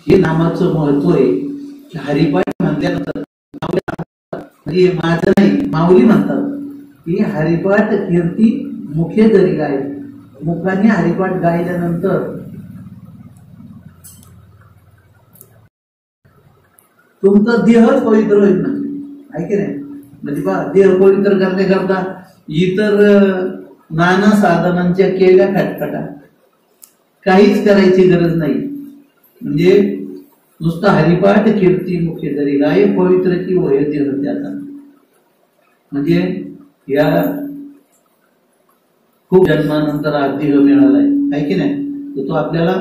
हे नामाचं महत्व आहे की हरिपाठ म्हटल्यानंतर म्हणजे माझं नाही, माऊली म्हणतात की हरिपाठ कीर्ती मुखे जरी गाय, मुखाने हरिपाठ गायल्यानंतर तुमचा देहच पवित्र होईल ना, आहे की नाही? म्हणजे पहा, देह पवित्र करण्याकरता इतर नाना साधनांच्या केल्या खटखटा काहीच करायची गरज नाही. म्हणजे नुसता हरिपाठ कीर्ती मुखे जरी गाय, पवित्र की वय देह त्याचा. म्हणजे या खूप जन्मानंतर हा देह मिळालाय, आहे की नाही? तर तो आपल्याला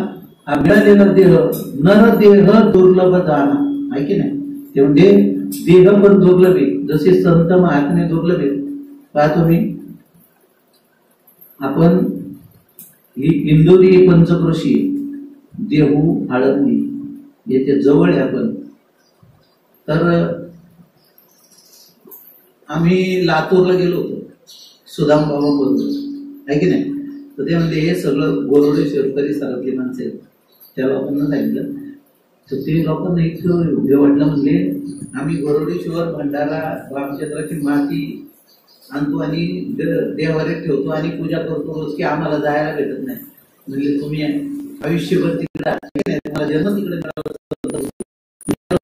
मिळालेला देह नर देह दुर्लभ जाणा, आहे की नाही? तेवढे देह पण दुर्लभ आहे, जसे संत महात्मे दुर्लभ आहे. पाहतो मी, आपण ही इंदोरी पंचक्रोशी, देहू, आळंदी येथे जवळ आहे आपण. तर आम्ही लातूरला गेलो होतो सुदाम बाबा बोलतो, आहे की नाही? तर ते म्हणजे हे सगळं गोरवडेश्वर परिसरातली माणसं आहेत, त्या लोकांना सांगितलं. तर ते लोकांना इतकं हे वाटलं, म्हणजे आम्ही गोरवडेश्वर भंडारा रामचंद्राची माती आणतो आणि देवारे ठेवतो आणि पूजा करतो रोज, की आम्हाला जायला भेटत नाही. म्हणजे तुम्ही आयुष्यभर तिकडे तुम्हाला जन्म तिकडे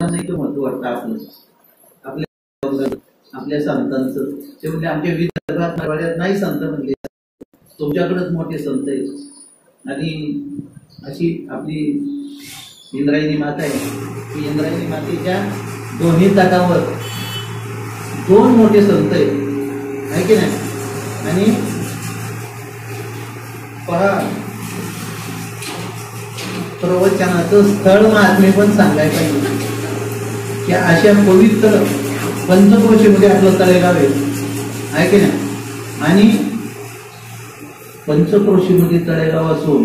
नाही, तो महत्व वाटतं आपलं आपल्या संतांचं. ते म्हणजे आमच्या विदर्भात मराठवाड्यात नाही संत म्हणले, तुमच्याकडेच मोठे संत आहेत. आणि अशी आपली इंद्रायणी माता आहे, की इंद्रायणी मातेच्या दोन्ही तटावर दोन मोठे संत आहेत, आहे की नाही? आणि पहा, प्रवचनाचं स्थळ महात्म्य पण सांगायला पाहिजे की अशा पवित्र पंचक्रोशीमध्ये आपलं तळेगाव आहे की नाही? आणि पंचक्रोशीमध्ये तळेगाव असून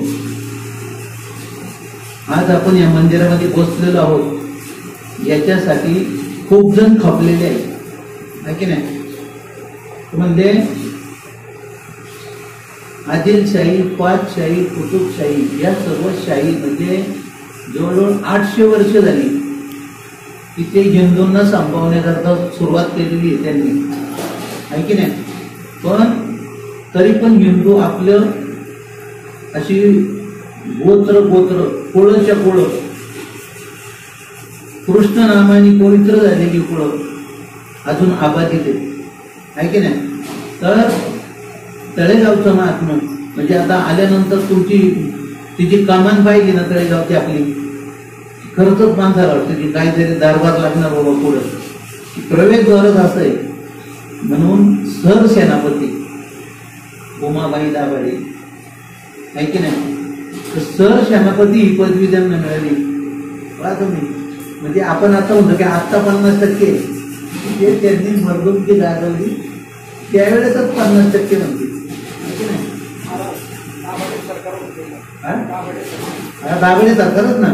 आज आपण या मंदिरामध्ये बसलेलो आहोत, याच्यासाठी खूप जण खपलेले आहेत, आहे की नाही? म्हणजे आदिलशाही, पाचशाही, कुतुबशाही या सर्व शाही म्हणजे जवळजवळ 800 वर्ष झाली की ते हिंदूंना संपवण्याकरता सुरुवात केलेली आहे त्यांनी, आहे की नाही? पण तरी पण हिंदू आपलं अशी गोत्र कुळच्या कुळ, कृष्ण नामाने पवित्र झालेली कुळ अजून आबाधित आहे की नाही? तर तळेगावचं महात्म्य म्हणजे आता आल्यानंतर तिची कमान पाहिली ना तळेगावची आपली, खरंच माणसाला वाटतं की काहीतरी दरबार लागणार बाबा पुढं. प्रवेशद्वारच असं आहे. म्हणून सरसेनापती उमाबाई दाभाडे, आहे की नाही? तर सरसेनापती ही पदवी त्यांना मिळाली. पाहतो मी, म्हणजे आपण आता म्हणतो की आत्ता 50% ते त्यांनी मर्दुमकी गाजवली, त्यावेळेसच 50% म्हणते, दाभाडे सरकारच ना.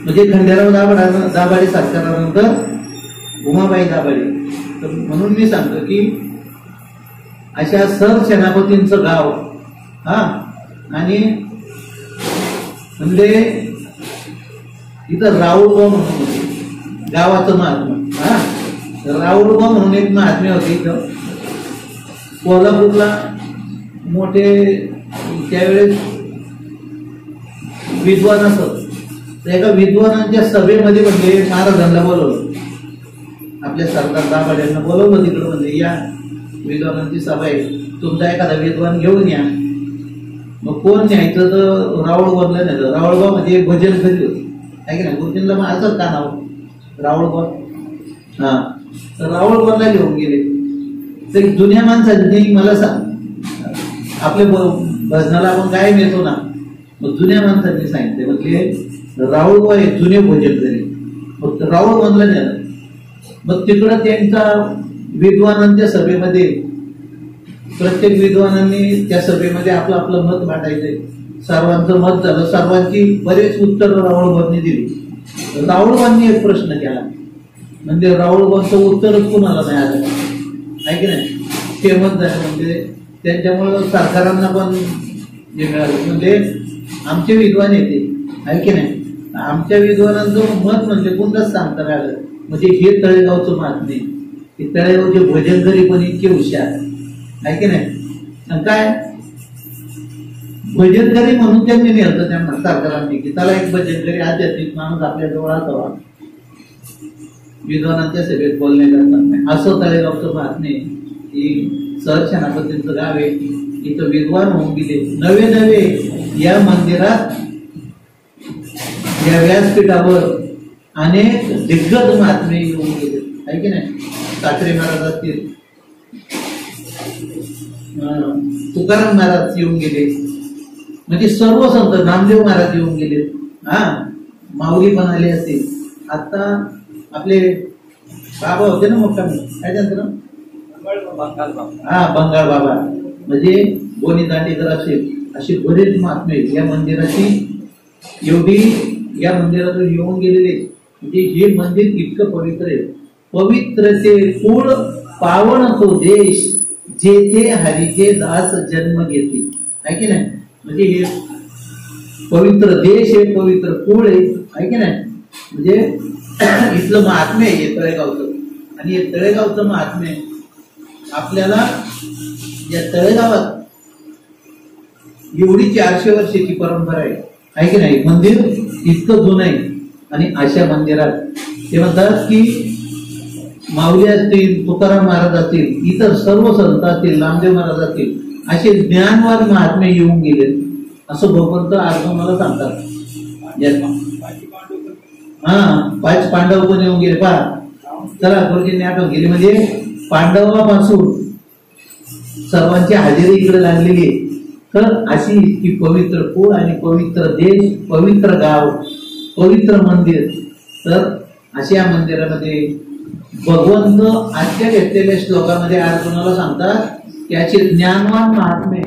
म्हणजे खंडेराव दाभाडे सरकारानंतर उमाबाई दाभाडे. तर म्हणून मी सांगतो की अशा सरसेनापतींचं गाव, हा, आणि म्हणजे इथं राऊळबा म्हणून होते गावाचं महात्मा. हा, राऊळबा म्हणून एक महात्मे होते इथं कोल्हापूरला. मोठे त्यावेळेस विद्वान असत, तर एका विद्वानांच्या सभेमध्ये म्हणजे महाराजांना बोलवलं, आपल्या सरदार दाभाड्यांना बोलवलं तिकडं. म्हणजे या विद्वानांची सभा आहे, तुमचा एखादा विद्वान घेऊन या. मग कोण न्यायचं? तर राऊळबाला न्यायचं. राऊळबा म्हणजे एक भजन कधी होती, आहे की नाही? गुरुजींना मग असंच का नाव राऊळबा? हा, तर राऊळबाला घेऊन गेले. तर जुन्या माणसांनी मला सांग, आपल्या भजनाला आपण काय मिळतो ना, मग जुन्या माणसांनी सांगितले, म्हणजे राऊळबा हे जुने भोजन करी. मग राऊळ म्हणलं नाही. मग तिकडं त्यांच्या विद्वानांच्या सभेमध्ये प्रत्येक विद्वानांनी त्या सभेमध्ये आपलं आपलं मत मांडायचंय. सर्वांचं मत झालं, सर्वांची बरेच उत्तर राऊळबांनी दिली. राऊळबांनी एक प्रश्न केला, म्हणजे राऊळबांचं उत्तरच कोणाला नाही आलं, आहे की नाही? फेमस झालं. म्हणजे त्यांच्यामुळं सरकारांना पण हे मिळालं, म्हणजे आमचे विद्वान येते, आहे की नाही? आमच्या विद्वानांचं मत म्हणजे कोणतंच सांगता आलं, म्हणजे हे तळेगावचं महात्म्य, हे तळेगावचे भजनकरी पण इतके हुशार आहे की नाही. आणि काय भजनकरी म्हणून त्यांनी नेलं त्यांना सरकारांनी की त्याला एक भजनकरी आध्यात्मिक माणूस आपल्या जवळ असावा, विद्वानांच्या सभेत बोलणे करतात नाही. असं तळेगावचं महात्म्य. ही सहसेनापतींचं गाव आहे, इथं विद्वान होऊन गेले नवे नवे. या मंदिरात या व्यासपीठावर अनेक दिग्गज महात्मे येऊन गेले आहे की नाही. साखरे महाराज असतील, तुकाराम महाराज येऊन गेले, म्हणजे सर्व संत, नामदेव महाराज येऊन गेले, माऊली पण आले असतील. आता आपले बाबा होते ना मुक्कामी, काय त्यांचं नाव, बंगाल बाबा, म्हणजे गोनी दांडेकर असेल, अशी बरेच महात्मे या मंदिराची एवढी या मंदिरातून येऊन गेलेले. म्हणजे हे मंदिर इतकं पवित्र आहे. पवित्रते कुळ पावन तो देश, जेथे हरीचे दास जन्म घेते आहे की नाही. म्हणजे हे पवित्र देश आहे, पवित्र कुळ आहे की नाही. म्हणजे इथलं महात्म्य आहे हे तळेगावचं. आणि हे तळेगावचं महात्म्य आपल्याला, या तळेगावात एवढी 400 वर्षाची परंपरा आहे की नाही. मंदिर इतकं जुनं आहे. आणि अशा मंदिरात ते म्हणतात की माऊली असतील, तुकाराम महाराज असतील, इतर सर्व संत असतील, नामदेव महाराज असतील, असे ज्ञानवान महात्मे येऊन गेले असं भगवंत आज मला सांगतात. 5 पांडव पण येऊन गेले. पहा चला गुरुजींनी आठवण केली. म्हणजे पांडवापासून सर्वांची हजेरी इकडे लागलेली आहे. तर अशी इतकी पवित्र कुळ आणि पवित्र देश, पवित्र गाव, पवित्र मंदिर. तर अशा मंदिरामध्ये भगवंत आजच्या घेतलेल्या श्लोकामध्ये अर्जुनाला सांगतात की असे ज्ञानवान महात्मे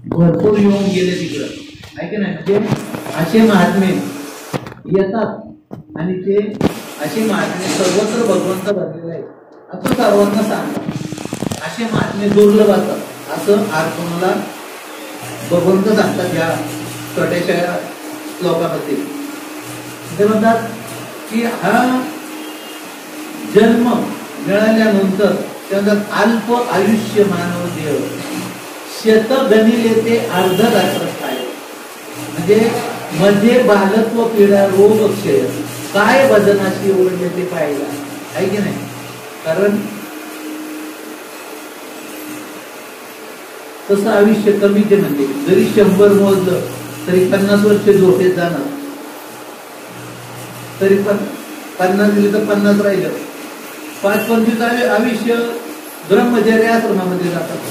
भरपूर येऊन गेले तिकडं आहे की नाही. म्हणजे असे महात्मे येतात आणि ते असे महात्मे सर्वत्र भगवंत भरलेले आहे असं सर्वांना सांगतात. असे महात्मे दुर्लभ असतात असं अर्जुनाला भगवंत सांगतात या छोट्याशा श्लोकामध्ये. ते म्हणतात की हा जन्म मिळाल्यानंतर त्यानंतर अल्प आयुष्य मानव देव, शत गणिले ते अर्ध रात्र काय. म्हणजे मध्ये बालत्व, पीडा, रोग, क्षय, काय वजनाशी ओढले ते पाहिला आहे की नाही. कारण तसं आयुष्य कमीच आहे. म्हणजे जरी 100 मोजलं तरी 50 वर्ष झोपेत जाणार, तरी पण 50 दिले तर 50 राहिलं. 5-25 आयुष्य ब्रह्मचर्य आश्रमामध्ये जातात,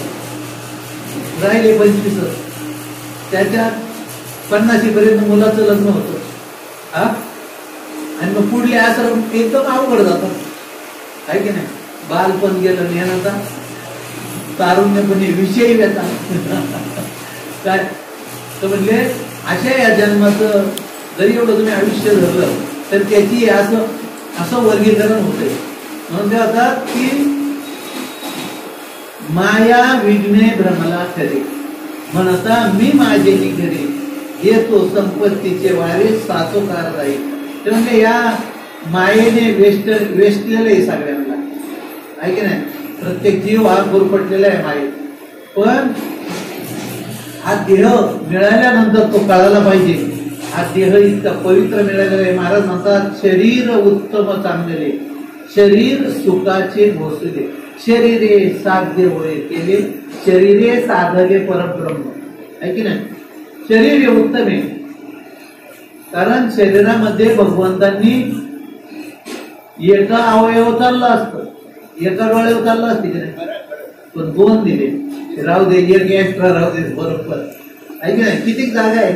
राहिले 25. त्याच्यात 50 पर्यंत मुलाचं लग्न होतं आणि मग पुढले आश्रम एकदम अवघड जातात आहे की नाही. बालपण गेलं ज्ञानाचा, तारुण्यपणे विषयी व्यथा काय. तर म्हणजे अशा या जन्माचं जरी एवढं तुम्ही आयुष्य धरलं तर त्याची असं वर्गीकरण होते. म्हणून ते म्हणतात की माया विघ्ने भ्रमला खरे, म्हणता मी माझे घरी येतो संपत्तीचे वारे साचोकार राहील. ते म्हणजे या मायेने वेष्टलेलं आहे सगळ्यांना आहे की नाही. प्रत्येक जीव हा गुरफटलेला आहे माये. पण हा देह मिळाल्यानंतर तो कळायला पाहिजे हा देह इतका पवित्र मिळालेला आहे. महाराज म्हणतात शरीर उत्तम चांगले, शरीर सुखाचे भोसले, शरीरे साध्य होय केले, शरीरे साधले परब्रह्म आहे की नाही. शरीर हे उत्तम आहे कारण शरीरामध्ये भगवंतांनी एका अवयव चालला असतं, एका डोळ्यावर चालला असते की नाही, पण 2 दिले. राहू दे, एक एक्स्ट्रा राहू दे, बरोबर आहे की नाही. किती जागा आहे,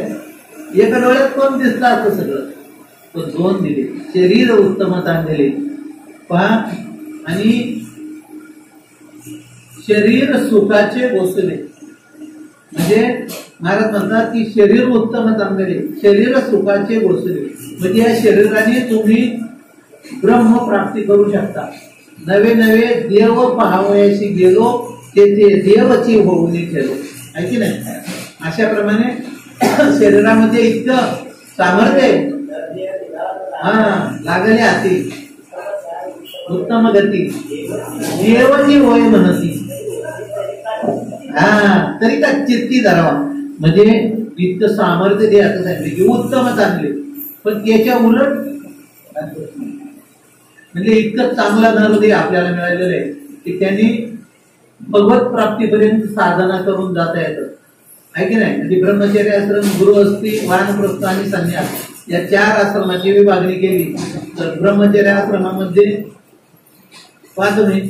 एका डोळ्यात कोण दिसलं असतं सगळं, पण 2 दिले. शरीर उत्तम चांगले पहा. आणि शरीर सुखाचे भोसले, म्हणजे महाराज म्हणतात की शरीर उत्तम चांगले, शरीर सुखाचे भोसले. म्हणजे या शरीराने तुम्ही ब्रह्म प्राप्ती करू शकता. नवे नवे देव पहावयाशी गेलो, तेथे देवची होऊनी ठेवलो आहे की नाही. अशा प्रमाणे शरीरामध्ये इतकं सामर्थ्य आहे लागले हाती उत्तम गती देवनी होय म्हणती. तरी का चित्ती धरावा म्हणजे इतकं सामर्थ्य दे असं सांगितलं की उत्तम चांगले, पण त्याच्या उलट म्हणजे इतकं चांगला नरदेह आपल्याला मिळालेलं आहे की त्यांनी भगवत प्राप्तीपर्यंत साधना करून जाता येतं, आहे की नाही. म्हणजे ब्रह्मचर्य आश्रम, गृहस्थी, वानप्रस्थ आणि संन्यास या 4 आश्रमाची विभागणी केली. तर ब्रह्मचर्य आश्रमामध्ये पाहतो नाही,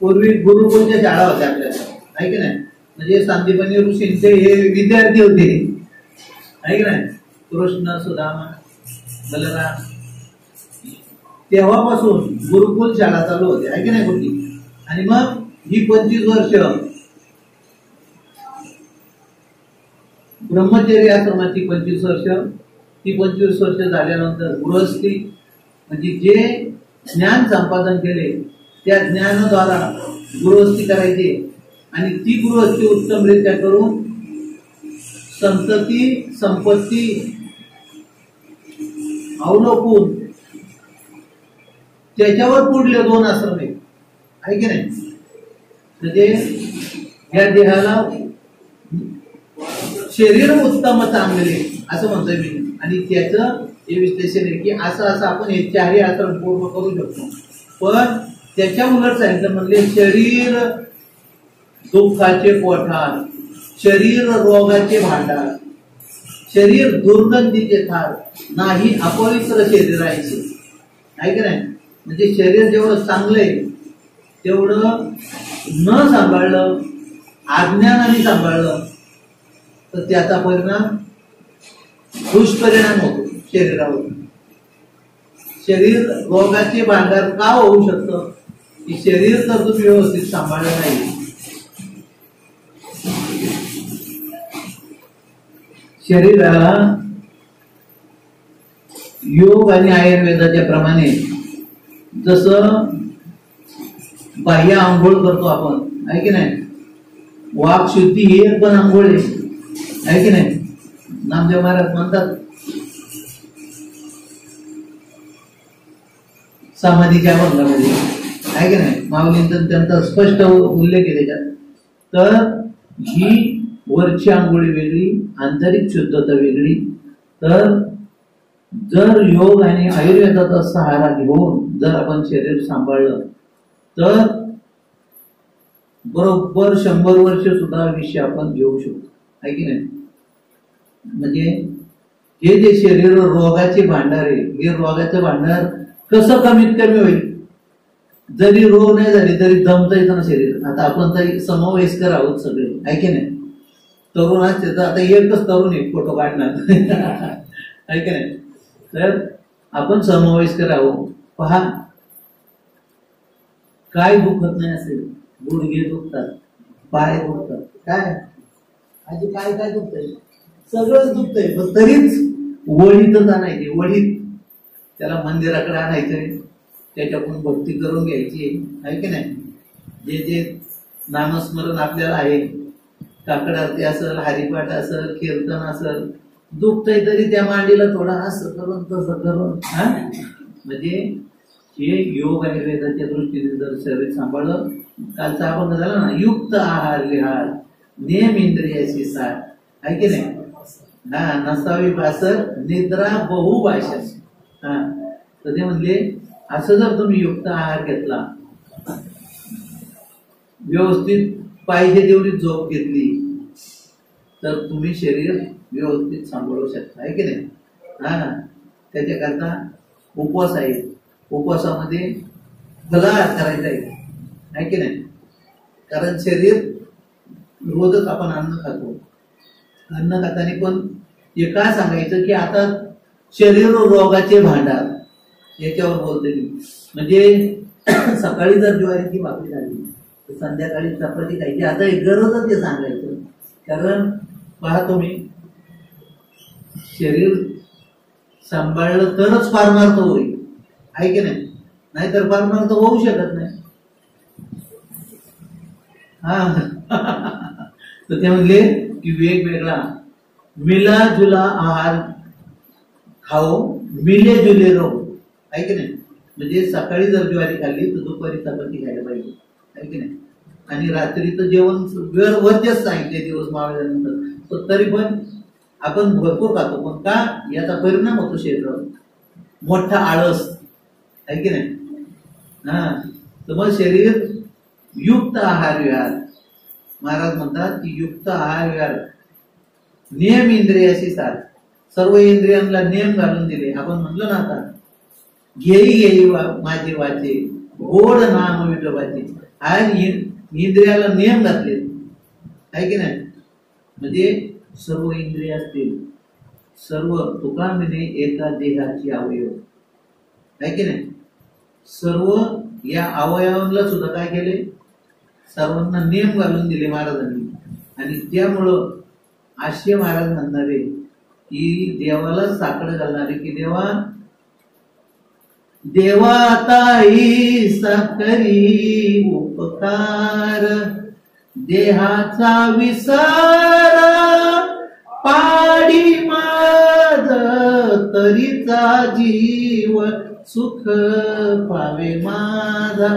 पूर्वी गुरुकुलच्या शाळा होत्या आपल्याला, आहे की नाही. म्हणजे सांदीपनी ऋषींचे हे विद्यार्थी होते, आहे की नाही. कृष्ण, सुदामा, बलराम, तेव्हापासून गुरुकुल शाळा चालू होते, आहे की नाही कुठली. आणि मग ही 25 वर्ष ब्रह्मचर्य आश्रमाची 25 वर्ष, ती 25 वर्ष झाल्यानंतर गृहस्थी म्हणजे जे ज्ञान संपादन केले त्या ज्ञानाद्वारा गृहस्थी करायची आणि ती गृहस्थी उत्तमरित्या करून संतती संपत्ती अवलोकून त्याच्यावर पुढले 2 आश्रम आहे की नाही. म्हणजे या देहाला शरीर उत्तम चांगले असं म्हणतोय मी, आणि त्याचं हे विश्लेषण आहे की असं आपण हे 4ही आश्रम पूर्ण करू शकतो. पण त्याच्या उलट सांगितलं म्हणजे शरीर दुःखाचे कोठार, शरीर रोगाचे भांडार, शरीर दुर्गंधीचे थार, नाही अपवित्र शरीराचे, आहे की नाही. म्हणजे शरीर जेवढं चांगलं आहे तेवढं न सांभाळलं, अज्ञानाने सांभाळलं तर त्याचा परिणाम दुष्परिणाम होतो शरीरावर. शरीर रोगाचे भांडार का होऊ शकतं की शरीर तर तुम्ही व्यवस्थित सांभाळलं नाही. शरीराला योग आणि आयुर्वेदाच्या प्रमाणे जसं बाह्य आंघोळ करतो आपण, आहे की नाही. वाक शुद्धी ही एक पण आंघोळ आहे की नाही. नामदेव महाराज म्हणतात समाधीच्या भंगामध्ये, आहे की नाही. माऊलींचा त्यांचा स्पष्ट उल्लेख आहे त्याच्यात. तर ही वरची आंघोळी वेगळी, आंतरिक शुद्धता वेगळी. तर जर योग आणि आयुर्वेदाचा सहारा घेऊन जर आपण शरीर सांभाळलं तर बरोबर 100 वर्ष सुद्धा आयुष्य आपण घेऊ शकतो, आहे की नाही. म्हणजे हे जे शरीर रोगाचे भांडार आहे, हे रोगाचं भांडार कसं कमीत कमी होईल. जरी रोग नाही झाले तरी दमता येतं ना शरीर. आता आपण तर समवयस्कर आहोत सगळे, आहे की नाही. तरुण असते तर आता एकच तरुण आहे फोटो काढणार, आहे की नाही. तर आपण समवयस्कर आहोत. पहा काय दुखत नाही असेल, गुडघे दुखतात, पाय दुखतात, काय आधी काय काय दुखतंय, सगळंच दुखतंय. पण तरीच वळीतच आणायचे, वळीत त्याला मंदिराकडे आणायचंय, त्याच्याकडून भक्ती करून घ्यायची, आहे की नाही. जे जे नामस्मरण आपल्याला आहे, काकड आरती असेल, हरिपाठ असेल, कीर्तन असेल, दुखतंय तरी त्या मांडीला थोडा असं करून तसं करून, म्हणजे हे योग आयुर्वेदाच्या दृष्टीने जर शरीर सांभाळलं. कालचा आपण झाला ना, युक्त आहार विहार, नेम इंद्रियाची सार, आहे की नाही. नसावी भासर निद्रा बहुभाषा. तर ते म्हणले असं जर तुम्ही युक्त आहार घेतला, व्यवस्थित पाहिजे तेवढी झोप घेतली तर तुम्ही शरीर व्यवस्थित सांभाळू शकता, आहे की नाही. त्याच्याकरता उपवास आहे. उपवासामध्ये फलाहार करायचा आहे की नाही. कारण शरीर रोजच आपण अन्न खातो. अन्न खाताना पण हे काय सांगायचं की आता शरीर रोगाचे भांडार याच्यावर बोलते. म्हणजे सकाळी जर ज्वारीची भाकरी झाली तर संध्याकाळी चपाती खायची. आता एक गरजच ते सांगायचं. कारण पहा तुम्ही, शरीर सांभाळलं तरच पारमार्थ होईल, आहे की नाही. नाहीतर पारमार्थ होऊ शकत नाही. तर ते म्हणले की वेगवेगळा मिला जुला आहार खाओ मिले जुले राहू, आहे की नाही. म्हणजे सकाळी जर ज्वारी खाल्ली तर दुपारी चपाती खायला पाहिजे, आहे की नाही. आणि रात्रीचं जेवण वरच सांगितले दिवस मावळल्यानंतर, तर तरी पण आपण भरपूर खातो. पण का, याचा परिणाम होतो शरीरावर, मोठा आळस, आहे की नाही. हा, तर मग शरीर युक्त आहार विहार, महाराज म्हणतात की युक्त आहार विहार नियम इंद्रियाशी साथ, सर्व इंद्रियांना नियम घालून दिले. आपण म्हणलो ना आता, घेई घेई माझे वाचे गोड नाम विठोबाचे, आज इंद्रियाला नियम घातले, आहे की नाही. म्हणजे सर्व इंद्रिय असतील, सर्व तुका म्हणे एका देहाची अवयव, आहे की नाही. सर्व या अवयवांना सुद्धा काय केले, सर्वांना नियम घालून दिले महाराजांनी. आणि त्यामुळं आशय महाराज म्हणणारे की देवाला साकडं घालणारे की देवा ताई साकरी उपकार, देहाचा विसार पाडी माझ, तरीचा जीव सुख पावे माझा.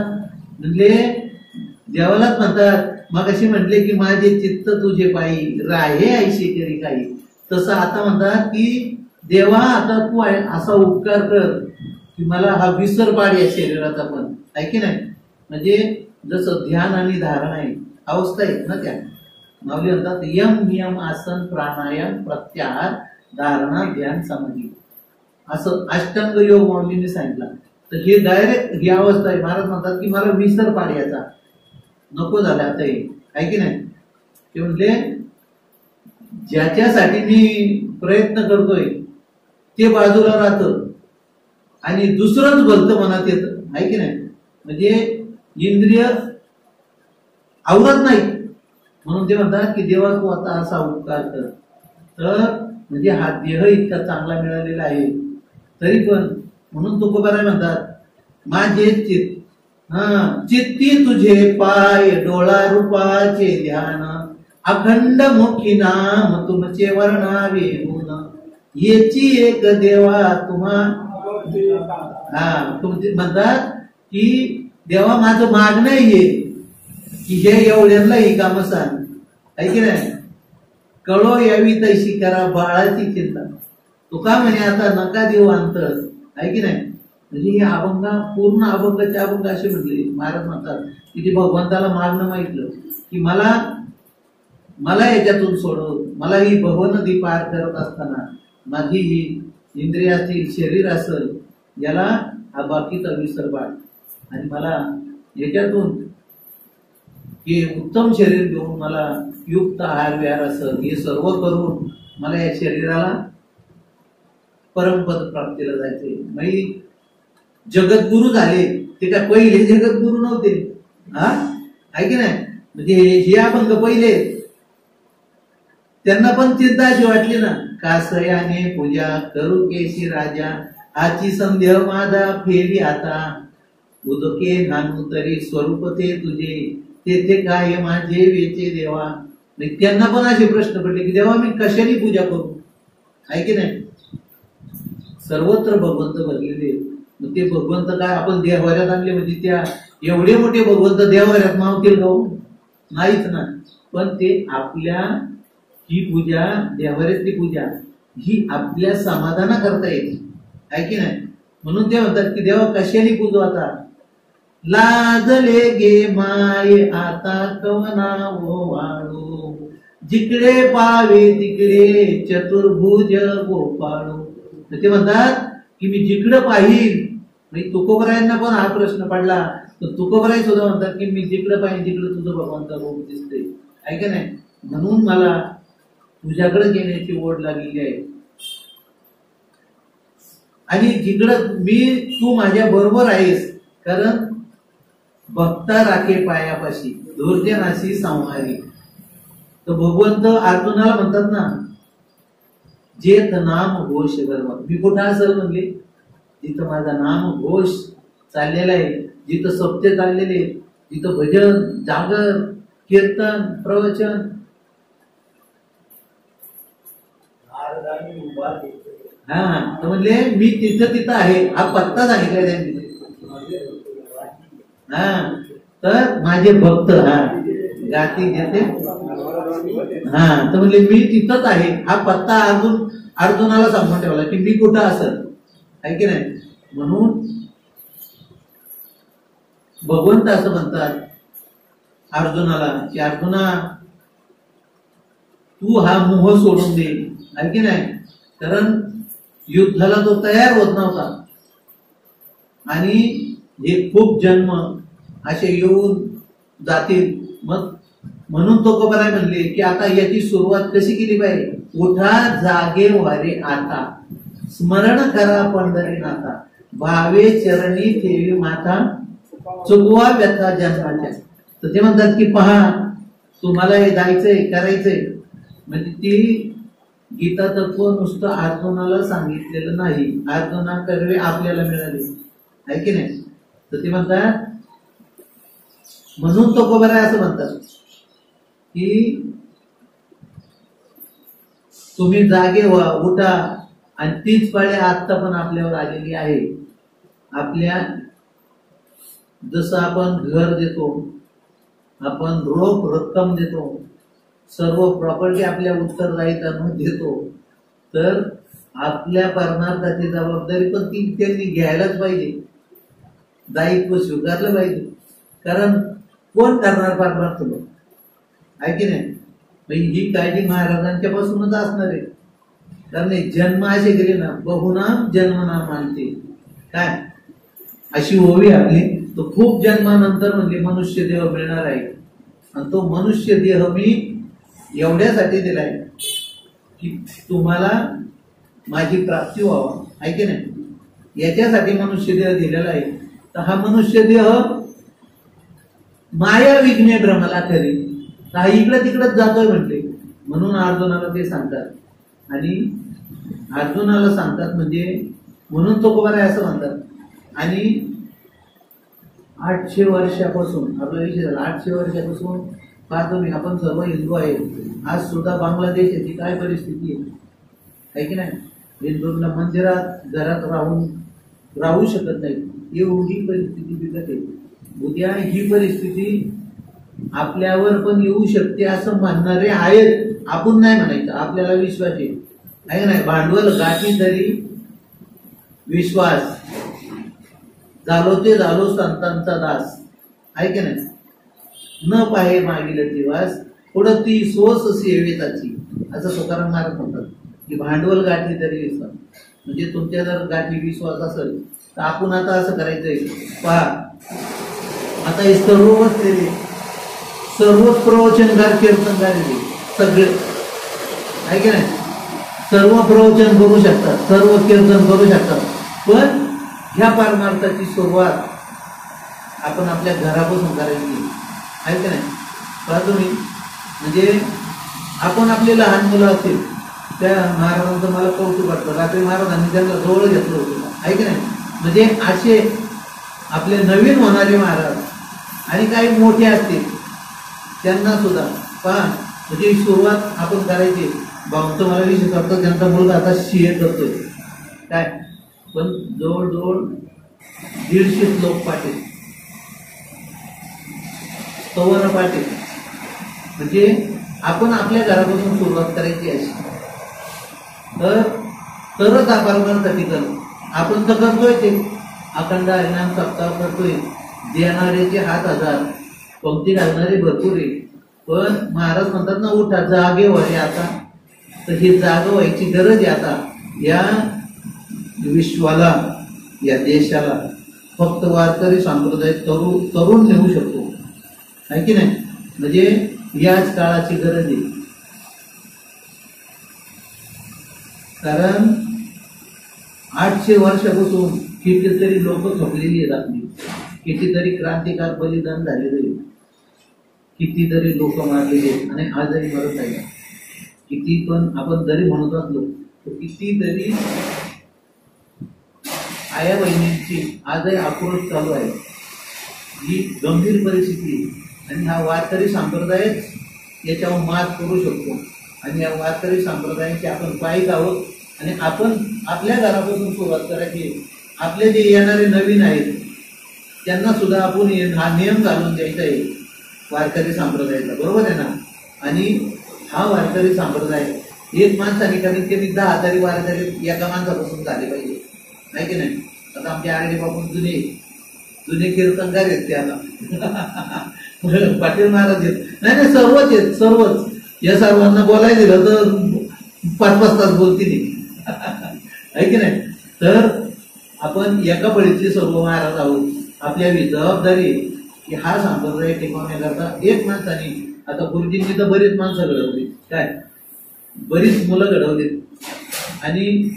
म्हणजे देवालाच म्हणतात, मग अशी म्हटले की माझे चित्त तुझे पायी राहे ऐशी करी काही, तसं आता म्हणतात की देवा आता तू असा उपकार कर की मला हा विसर पाड या शरीराचा पण, आहे की नाही. म्हणजे जसं ध्यान आणि धारणा आहे, अवस्था आहेत ना त्या, माऊली म्हणतात यम नियम आसन प्राणायाम प्रत्याहार धारणा ध्यान समाधी, असं अष्टांग योग माऊलीने सांगितलं. तर हे डायरेक्ट ही अवस्था आहे. महाराज म्हणतात की मला विसर पाड याचा नको झाला आता हे, आहे की नाही. ते म्हणले ज्याच्यासाठी मी प्रयत्न करतोय ते बाजूला राहतं आणि दुसरंच भलतं मनात येतं, आहे की नाही. म्हणजे इंद्रिय आवरत नाही, म्हणून ते म्हणतात की देवा तू आता असा उपकार कर. तर म्हणजे हा देह इतका चांगला मिळालेला आहे तरी पण, म्हणून तुकोबाराय म्हणतात माझे चित्त चित्ती तुझे पाय डोळा रूपाचे ध्यान, अखंड मुखी नाम तुमचे वर्णावे गुण, याची एक देवा तुम्हा. तुमचे म्हणतात की देवा माझं मागणं आहे की हे एवढ्यांना ही कामं सांग, आहे की नाही. कळो यावी तैशी करा बाळाची चिंता, तुका म्हणे आता नका देऊ अंतर, आहे की नाही. म्हणजे हे अभंगा पूर्ण अभंगाचे अभंग असे म्हणले. महाराज म्हणतात की ते भगवंताला मागणं मागितलं की मला याच्यातून सोडव, मला ही भव नदी पार करत असताना माझी ही इंद्रिय असतील, शरीर असेल, याला हा बाकीचा विसर पाड आणि मला याच्यातून हे उत्तम शरीर देऊन मला युक्त आहार विहार असेल हे सर्व करून मला या शरीराला परमपद प्राप्तीला जायचे. म्हणजे जगद्गुरु झाले ते काय पहिले जगद्गुरु नव्हते, आहे की नाही. म्हणजे हे अभंग पहिले त्यांना पण चिंता अशी वाटली ना, कासयाने पूजा करू केशी राजा, आची संध्या माझा फेरी आता, उदके नानू तरी स्वरूप ते तुझे, तेथे काय माझे वेचे देवा. त्यांना पण असे प्रश्न पडले की देवा मी कशाने पूजा करू, आहे की नाही. सर्वत्र भगवंत भरलेले, मग ते भगवंत काय आपण देवाऱ्यात आणले म्हणजे त्या एवढे मोठे भगवंत देवाऱ्यात मावतील का, नाहीच ना. पण ते आपल्या ही पूजा, देवाऱ्यातली पूजा ही आपल्या समाधाना करता येते, आहे की नाही. म्हणून ते म्हणतात की देवा कशाने पूजू आता, लाजले गे माये आता कवना वाळू, जिकडे पावे तिकडे चतुर्भुज गोपाळू. ते म्हणतात की मी जिकडे पाहिल, म्हणजे तुकोबरायांना पण हा प्रश्न पडला, तर तुकोबराय सुद्धा म्हणतात की मी जिकडे पाहिजे तिकडे तुझं भगवंता रूप दिसते, आहे की नाही. म्हणून मला तुझ्याकडे येण्याची ओढ लागलेली आहे आणि जिकडं मी तू माझ्या बरोबर आहेस, कारण भक्ता राखे पायापाशी धूर्जनाशी संहारी. तर भगवंत अर्जुनाला म्हणतात ना, जेत नाम घोष गर्व, मी कुठं असेल म्हणले जिथं माझा नाम घोष चाललेला आहे, जिथं सत्य चाललेले, जिथं भजन जागर कीर्तन प्रवचन हा, तर म्हणले मी तिथं तिथं आहे, हा पत्ता सांगितलाय त्यांनी. हा, तर माझे भक्त हा गाती घेते, हा, तर म्हणले मी तिथंच आहे, हा पत्ता अर्जुनाला सांगून ठेवला की मी कुठं असेल, आहे की नाही. म्हणून भगवंत असं म्हणतात अर्जुनाला की अर्जुना तू हा मोह सोडून दे, आहे की नाही. कारण युद्धाला तो तयार होत नव्हता आणि हे खूप जन्म असे येऊन जातील. मग म्हणून तो काय म्हणले की आता याची सुरुवात कशी केली पाहिजे. उठा जागे वारे आता, स्मरण करा पंढरीनाथा, भावे चरणी ठेवी माता, चुकवा व्यथा जन्माच्या. तर ते म्हणतात की पहा तुम्हाला हे जायचंय करायचंय. म्हणजे ती गीता तत्व नुसतं अर्जुनाला सांगितलेलं नाही, अर्जुना कर्वे आपल्याला मिळाले, आहे की नाही. तर ते म्हणतात म्हणून तो खबर आहे असं म्हणतात की तुम्ही जागे व्हा, उठा. आणि तीच पाळी आता पण आपल्यावर आलेली आहे. आपल्या जसं आपण घर देतो, आपण रोख रक्कम देतो, सर्व प्रॉपर्टी आपल्या उत्तरदायित्वानं देतो, तर आपल्या परमार्थाची जबाबदारी पण ती त्यांनी घ्यायलाच पाहिजे, दायित्व स्वीकारलं पाहिजे. कारण कोण करणार परमार्थ, आहे की नाही. ही काळजी महाराजांच्या पासूनच असणार आहे. कारण जन्म असे गेले ना, बहुनाम जन्मनाम मानते काय अशी ओवी आपली. तो खूप जन्मानंतर म्हणजे मनुष्य देह मिळणार आहे. आणि तो मनुष्य देह मी एवढ्यासाठी दिलाय की तुम्हाला माझी प्राप्ती व्हावं, आहे की नाही. याच्यासाठी मनुष्य देह दिलेला आहे. तर हा मनुष्य देह माया विघ्ने भ्रमला करी, हा इकडं तिकडच जातोय म्हणते. म्हणून अर्जुनाला ते सांगतात. आणि अर्जुनाला सांगतात म्हणजे म्हणून तो कुमार आहे असं म्हणतात. आणि 800 वर्षापासून आपला विषय झाला, 800 वर्षापासून पाहतो मी आपण सर्व हिंदू आहे. आज सुद्धा बांगलादेशाची काय परिस्थिती आहे की नाही. हिंदूंना मंदिरात घरात राहू शकत नाही, एवढी परिस्थिती बिकट आहे. उद्या ही परिस्थिती आपल्यावर पण येऊ शकते असं म्हणणारे आहेत. आपण नाही म्हणायचं, आपल्याला विश्वास आहे की नाही. भांडवल गाठी तरी विश्वास, झालो ते झालो संतांचा दास, आहे की नाही. न पाहे मागील दिवस पुढं ती सोस सेवेताची, असं तुकाराम महाराज म्हणतात की भांडवल गाठी तरी विश्वास. म्हणजे तुमच्या जर गाठी विश्वास असेल तर आपण आता असं करायचंय. पहा आता हे सर्व बसलेले, सर्वच प्रवचनकार कीर्तनकार सगळे, आहे की नाही. सर्व प्रवचन करू शकतात, सर्व कीर्तन करू शकतात. पण ह्या परमार्थाची सुरुवात आपण आपल्या घरापासून करायची, आहे की नाही. पहा तुम्ही म्हणजे आपण आपले लहान मुलं असतील, त्या महाराजांचं मला कौतुक वाटतं. रात्री महाराजांनी त्यांना जवळ घेतलं होतं, आहे की नाही. म्हणजे असे आपले नवीन होणारे महाराज आणि काही मोठे असतील त्यांना सुद्धा पहा म्हणजे सुरुवात आपण करायची. भाऊंचं मला विषय करतो, त्यांचा मुलगा आता CA करतोय काय, पण जवळजवळ 150 लोक पाटील, स्तवन पाटील. म्हणजे आपण आपल्या घरापासून सुरुवात करायची अशी, तरच आपण करणं. आपण तर करतोय ते अखंड हरिनाम सप्ताह करतोय, देणाऱ्याचे 7,000, पंक्ती घालणारे भरपूर आहे. पण महाराज म्हणतात ना उठा जागे व्हावे आता. तर हे जाग व्हायची गरज आहे आता. या विश्वाला, या देशाला फक्त वारकरी संप्रदाय तरुण नेऊ शकतो, आहे की नाही. म्हणजे याच काळाची गरज आहे. कारण 800 वर्षापासून कितीतरी लोक झोपलेली आहेत आपली, कितीतरी क्रांतिकार बलिदान झालेले, कितीतरी लोक मारलेले आणि आजही मरत आहे. किती पण आपण जरी म्हणत असलो तर कितीतरी आया बहिणींची आजही आक्रोश चालू आहे. ही गंभीर परिस्थिती आणि हा वारकरी संप्रदायच याच्यावर मात करू शकतो. आणि या वारकरी संप्रदायाचे आपण पायीक आहोत. आणि आपण आपल्या घरापासून सुरुवात करायची. आपले जे येणारे नवीन आहेत त्यांना सुद्धा आपण हा नियम घालून द्यायचा आहे वारकरी संप्रदायाचा, बरोबर आहे ना. आणि हा वारकरी संप्रदाय एक माणसाने कमीत कमी 10 तरी वारकरी एका माणसापासून झाले पाहिजे, आहे की नाही. आता आमचे आरडी बापून जुने कीर्तनकार आहेत त्याला पाटील महाराज आहेत. नाही सर्वच आहेत, सर्वच. या सर्वांना बोलायला दिलं तर 5-5 तास बोलतील आहे की नाही. तर आपण एका पळीतले सर्व महाराज आहोत. आपली जबाबदारी की हा संप्रदाय टिकवण्याकरता एक माणसाने, आता गुरुजींनी तर बरीच माणसं घडवली, काय बरीच मुलं घडवली. आणि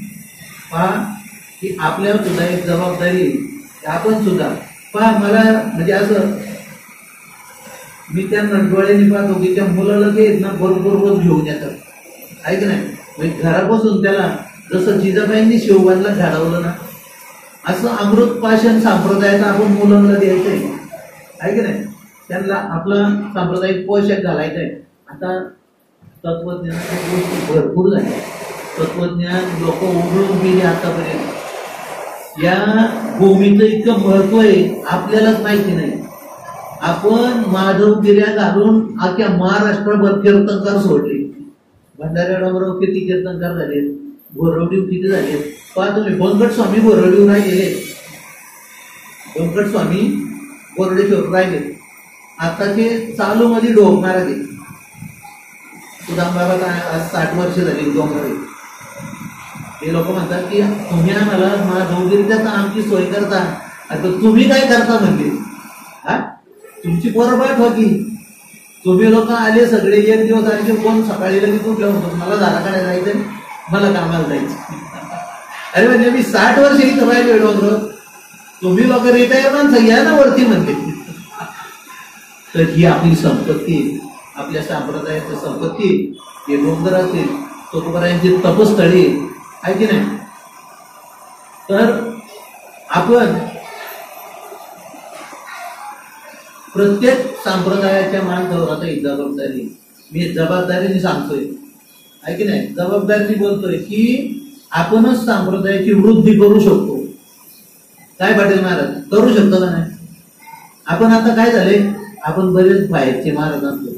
पहा की आपल्यावर सुद्धा एक जबाबदारी, आपण सुद्धा पहा. मला म्हणजे असं मी त्यांना डोळ्यांनी पाहतो की त्या मुलाला ते ना बरोबर रोज घेऊन येतात, आहे की नाही. म्हणजे घरापासून त्याला जसं जिजाबाईंनी शिवबाईला घडवलं ना, असं अमृत पाषाण संप्रदायाचा आपण मुलांना द्यायचंय, आहे की नाही. त्यांना आपला सांप्रदायिक पोशाख घालायचा आहे. आता तत्वज्ञानाच्या गोष्टी भरपूर झाल्या. तत्वज्ञान लोक उघडून गेले आतापर्यंत. या भूमीचं इतकं महत्व आहे आपल्यालाच माहिती नाही. आपण माधवगिऱ्या घालून अख्ख्या महाराष्ट्रभर कीर्तनकार सोडले. भंडाऱ्याबरोबर किती कीर्तनकार झाले, बोरवडी किती झाले. पहा तुम्ही, बंकट स्वामी बोरवडीवर राहिले, बंकट स्वामी बोरवडीवर राहिले. आताचे चालू मध्ये ढोक महाराज सुदामबाबा आज 60 वर्ष झाली डोंगरे. हे लोक म्हणतात की तुम्ही आम्हाला माधवगिरीचा आमची सोय करता, आता तुम्ही काय करता म्हणजे. हा तुमची पोरं पाठवा की. तुम्ही लोक आले सगळे एक दिवस आले, कोण सकाळी लगेच उठलं होतं मला झाडाकडे जायचं, मला कामाला जायचं. अरे म्हणजे मी 60 वर्ष इथं राहिले डोंगर, तुम्ही लोक रिटायर माणसं या ना वरती म्हणते. तर ही आपली संपत्ती, आपल्या संप्रदायाची संपत्ती. हे डोंगर असेल, तुकोबारायांची तपस्थळी, आहे की नाही. तर आपण प्रत्येक संप्रदायाच्या माणसावर आता ही जबाबदारी, मी जबाबदारीने सांगतोय, आहे की नाही. जबाबदारीने बोलतोय की आपणच संप्रदायाची वृद्धी करू शकतो. काय पाटील महाराज करू शकतो का नाही. आपण आता काय झाले, आपण बरेच बाहेरचे महाराज आणतो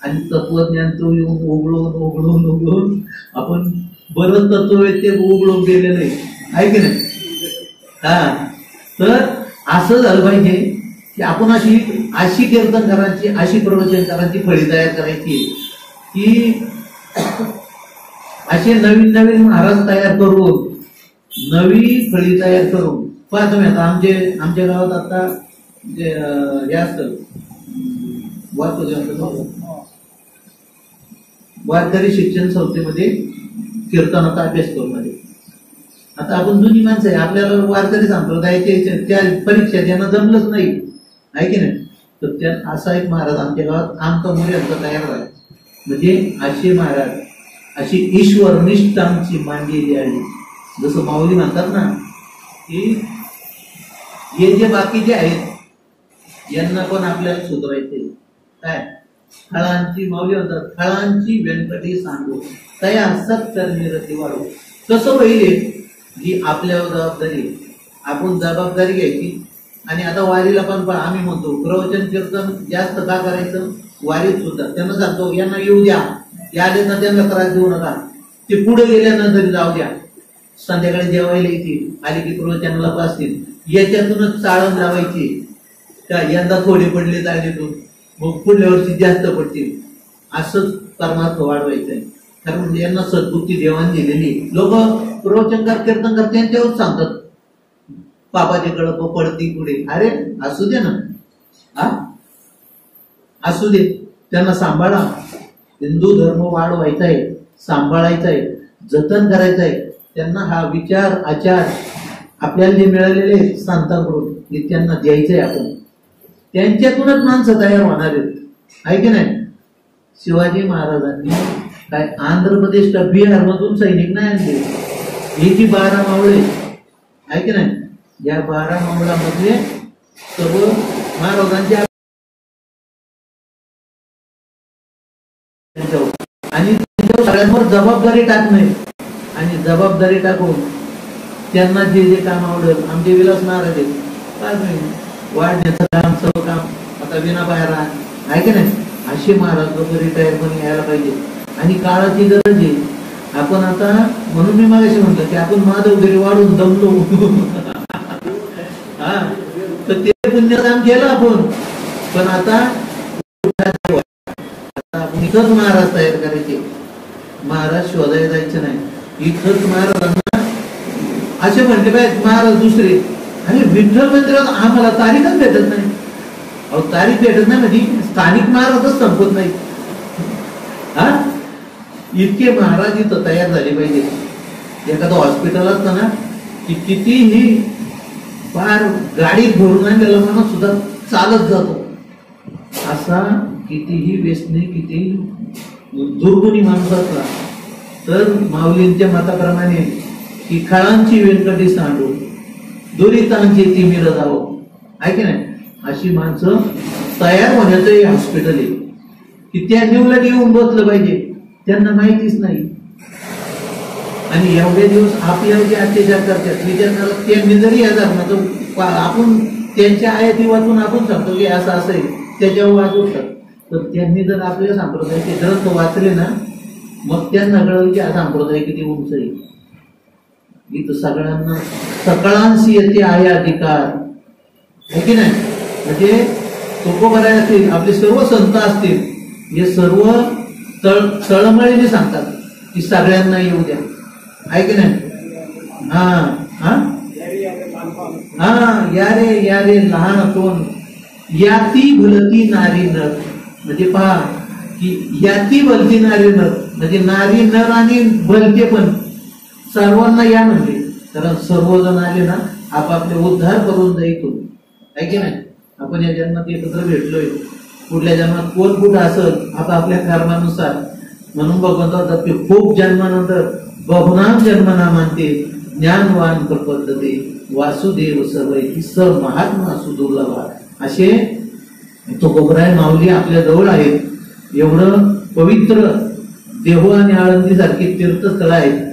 आणि तत्वज्ञान तो येऊन उघडून आपण बरंच तत्व ते उघडून गेले नाही, आहे की नाही. हा तर असं झालं पाहिजे की आपण अशी कीर्तनकारांची, अशी प्रवचनकारांची फळी तयार करायची की असे नवीन नवीन महाराज तयार करून, नवी फळी तयार करून. पहा तुम्ही आता आमच्या गावात आता हे असतं वारकरी शिक्षण संस्थेमध्ये कीर्तनाचा अभ्यास करून आले. आता आपण जुनी माणसं आहे, आपल्याला वारकरी संप्रदायाचे त्या परीक्षा त्यांना जमलंच नाही, आहे की नाही. तर त्या असा एक महाराज आमच्या गावात आमचा मोर्यांचा तयार झाला. म्हणजे असे महाराज, अशी ईश्वरनिष्ठ आमची मांडलेली आहे. जसं माऊली म्हणतात ना की हे जे बाकीचे आहेत यांना पण आपल्याला सुधरायचे. काय फळांची माऊली म्हणतात, फळांची व्यंकटी सांगू तया सत्कर्मी रती वाढू. कसं होईल ही आपल्यावर जबाबदारी, आपण जबाबदारी घ्यायची. आणि आता वारीला पण आम्ही म्हणतो प्रवचन कीर्तन जास्त का करायचं, वारीत सुद्धा त्यांना सांगतो यांना येऊ द्या, आले ना त्यांना त्रास देऊ नका, ते पुढे गेल्यानंतर जाऊ द्या, संध्याकाळी जेवायला येतील, आले की प्रवचनाला बसतील. याच्यातूनच चाळण लावायची का यंदा थोडे पडले चाळणीतून, मग पुढल्या वर्षी जास्त पडतील. असंच परमार्थ वाढवायचंय. कारण म्हणजे यांना सद्बुद्धी देवाने दिलेली. लोक प्रवचनकार कीर्तनकार त्यांच्यावर सांगतात पापाचे कळप पडती पुढे. अरे असू दे ना, हा असू दे, त्यांना सांभाळा. हिंदू धर्म वाढवायचा आहे, सांभाळायचा आहे, जतन करायचं आहे. त्यांना हा विचार आचार आपल्याला जे मिळालेले संतांकडून हे त्यांना द्यायचंय. आपण त्यांच्यातूनच माणसं तयार होणार आहेत, आहे की नाही. शिवाजी महाराजांनी काय आंध्र प्रदेश का बिहार मधून सैनिक नाही आणले. हे जी 12 मावळे, आहे की नाही, या 12 मावळांमध्ये सर्व महाराजांच्या आणि त्यांच्यावर सगळ्यांवर जबाबदारी टाकणे. आणि जबाबदारी टाकून त्यांना जे जे काम आवडेल, आमचे विलास महाराज आहेत, 5 महिने वाढण्याचं काम, सर्व काम आता विना बाहेर आहे की नाही, असे महाराज लोक रिटायरमेंट यायला पाहिजे. आणि काळाची गरज आहे. आपण आता, म्हणून मी मागाशी म्हटलं की आपण माधवगिरी वाढून दमलो. हा, तर ते पुण्य काम केलं आपण, पण आता आपण इथंच महाराज तयार करायचे. महाराज शोधायला जायचं नाही, इथंच महाराजांना असे म्हणले पाहिजे महाराज दुसरे. आणि विठ्ठल मंदिरात आम्हाला तारीखच भेटत नाही. अहो, तारीख भेटत नाही म्हणजे स्थानिक महाराजच संपत नाही. हा, इतके महाराज इथं तयार झाले पाहिजे. एखादं हॉस्पिटल असतं ना की कितीही फार गाडीत भरून आणलेला माणूस सुद्धा चालत जातो. असा कितीही व्यसनी, कितीही दुर्गुणी माणूस असला तर माऊलींच्या मताप्रमाणे की खळांची व्यंकटी सांडू, दुरितांची ती मिर जावं, आहे की नाही, अशी माणसं तयार होण्याचं हे हॉस्पिटल आहे. की त्यांनी उलट येऊन बसलं पाहिजे, त्यांना माहितीच नाही. आणि एवढे दिवस आपल्यावर जे अत्याचार करतात, विचार करा, त्यांनी जरी या धर्माचं आपण त्यांच्या आयती वाचून आपण सांगतो की असं असं आहे, त्याच्यावर वाचवतात. तर त्यांनी जर आपल्या संप्रदायाचे ग्रंथ वाचले ना, मग त्यांना कळलं की हा संप्रदाय किती उंच आहे. इथं सगळ्यांना सकळांशी येते आहे अधिकार, आहे की नाही. म्हणजे तुकोबाराय असतील, आपले सर्व संत असतील, हे सर्व तळमळीने सांगतात की सगळ्यांना येऊ द्या, आहे की नाही. हा हा हा, या रे लहान कोण याती भलती नारी नर. म्हणजे पहा की याती भलती नारी नर म्हणजे नारी नर आणि भलते पण सर्वांना या म्हणजे, कारण सर्वजण आले ना आपापले उद्धार करून जायचो, आहे की नाही. आपण या जन्मात एकत्र भेटलोय, पुढल्या जन्मात कोण कुठं असेल आपापल्या कर्मानुसार. म्हणून भगवंत की खूप जन्मानंतर बहुनाम जन्मना मानते ज्ञानवान पद्धती वासुदेव सवय की स महात्मा सुदुर्लभा. असे तुकोबराय माऊली आपल्या जवळ आहेत. एवढं पवित्र देहू आणि आळंदी सारखी तीर्थस्थळ आहेत.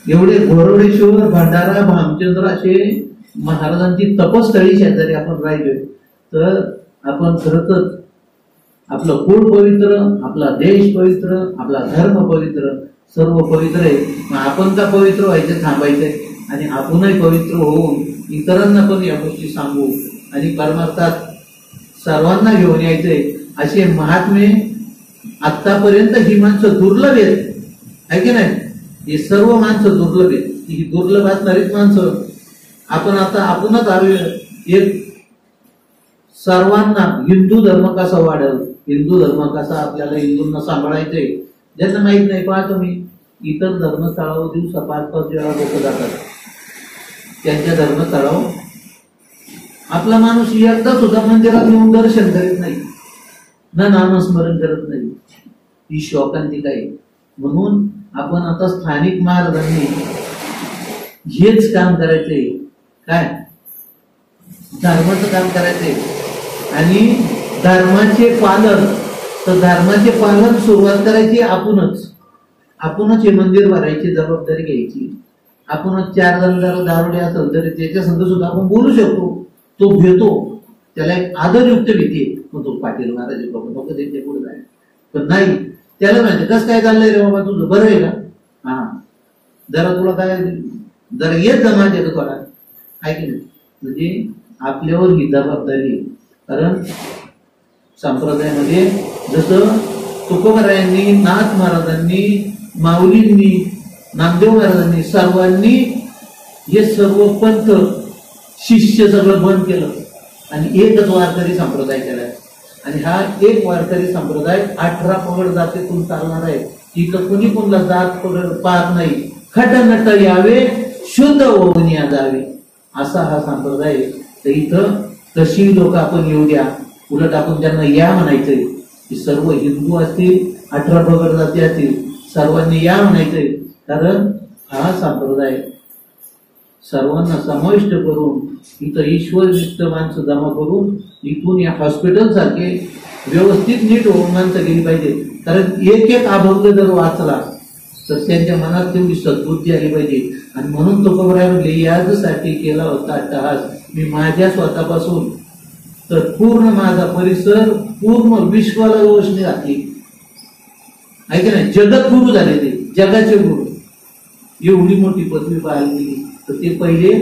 एवढे घोरवडेश्वर, भंडारा, भामचंद्र असे महाराजांची तपस्थळी शेजारी आपण राहिलोय. तर आपण खरंच आपलं कुळ पवित्र, आपला देश पवित्र, आपला धर्म पवित्र, सर्व पवित्र आहे. मग आपण का पवित्र व्हायचं थांबायचंय आणि आपणही पवित्र होऊन इतरांना पण या गोष्टी सांगू आणि परमार्थात सर्वांना घेऊन यायचंय. असे महात्मे आतापर्यंत ही माणसं दुर्लभ आहेत, आहे की नाही. ही सर्व माणसं दुर्लभ आहेत. ही दुर्लभ असणारीच माणसं आपण आता आपणच एक सर्वांना हिंदू धर्म कसा वाढेल, हिंदू धर्म कसा आपल्याला हिंदूंना सांभाळायचंय. ज्यांना माहित नाही, पहा तुम्ही इतर धर्मस्थळावर दिवसा 5-5 वेळा लोक जातात. त्यांच्या धर्मस्थळावर आपला माणूस एकदा सुद्धा मंदिरात येऊन दर्शन करीत नाही, ना नामस्मरण करत नाही. ही शोकांतिका आहे. म्हणून आपण आता स्थानिक महाराजांनी हेच काम करायचंय, काय धर्माचं काम करायचंय. आणि धर्माचे पालन, तर धर्माचे पालन सुरुवात करायची आपणच हे मंदिर भरायची जबाबदारी घ्यायची. आपणच 4 जण दारुडे असेल तरी त्याच्या संग सुद्धा आपण बोलू शकतो. तो भेटतो, त्याला एक आदरयुक्त भीती. मग तो पाटील महाराज नको त्यांच्या पुढे जाय, पण नाही, त्याला माहिती कसं काय चाललंय रे बाबा, तुझं बरं आहे का, हा जरा तुला काय जरा येत जमा देतो थोडा, आहे की नाही. म्हणजे आपल्यावर ही जबाबदारी. कारण संप्रदायामध्ये जसं तुकोबारायांनी, नाथ महाराजांनी, माऊलींनी, नामदेव महाराजांनी सर्वांनी हे सर्व पंथ शिष्य सगळं बंद केलं आणि एकच वारकरी संप्रदाय केला. आणि हा एक वारकरी संप्रदाय 18 पगड जातीतून चालणार आहे. इथं कुणी कोणला जात पगड पाहत नाही. खटनट यावे, शुद्ध होऊन या जावे, असा हा संप्रदाय. तर इथं तशी लोक आपण येऊ द्या. उलट आपण त्यांना या म्हणायचंय की सर्व हिंदू असतील, 18 पगड जाती असतील, सर्वांनी या म्हणायचंय. कारण हा संप्रदाय सर्वांना समाविष्ट करून इथं ईश्वरयुक्त माणसं जमा करून इथून या हॉस्पिटल सारखे व्यवस्थित नीट होऊन माणसं गेली पाहिजे. कारण एक अभंग जर वाचला तर त्यांच्या मनात तेवढी सद्बुद्धी आली पाहिजे. आणि म्हणून तुकोबराय म्हणले याचसाठी केला होता अट्टहास. मी माझ्या स्वतःपासून तर पूर्ण माझा परिसर पूर्ण विश्वाला रोषणी घातली. ऐक नाही, जगद्गुरु झाले ते, जगाचे गुरु. एवढी मोठी पदवी पाहायला गेली. तर ते पहिले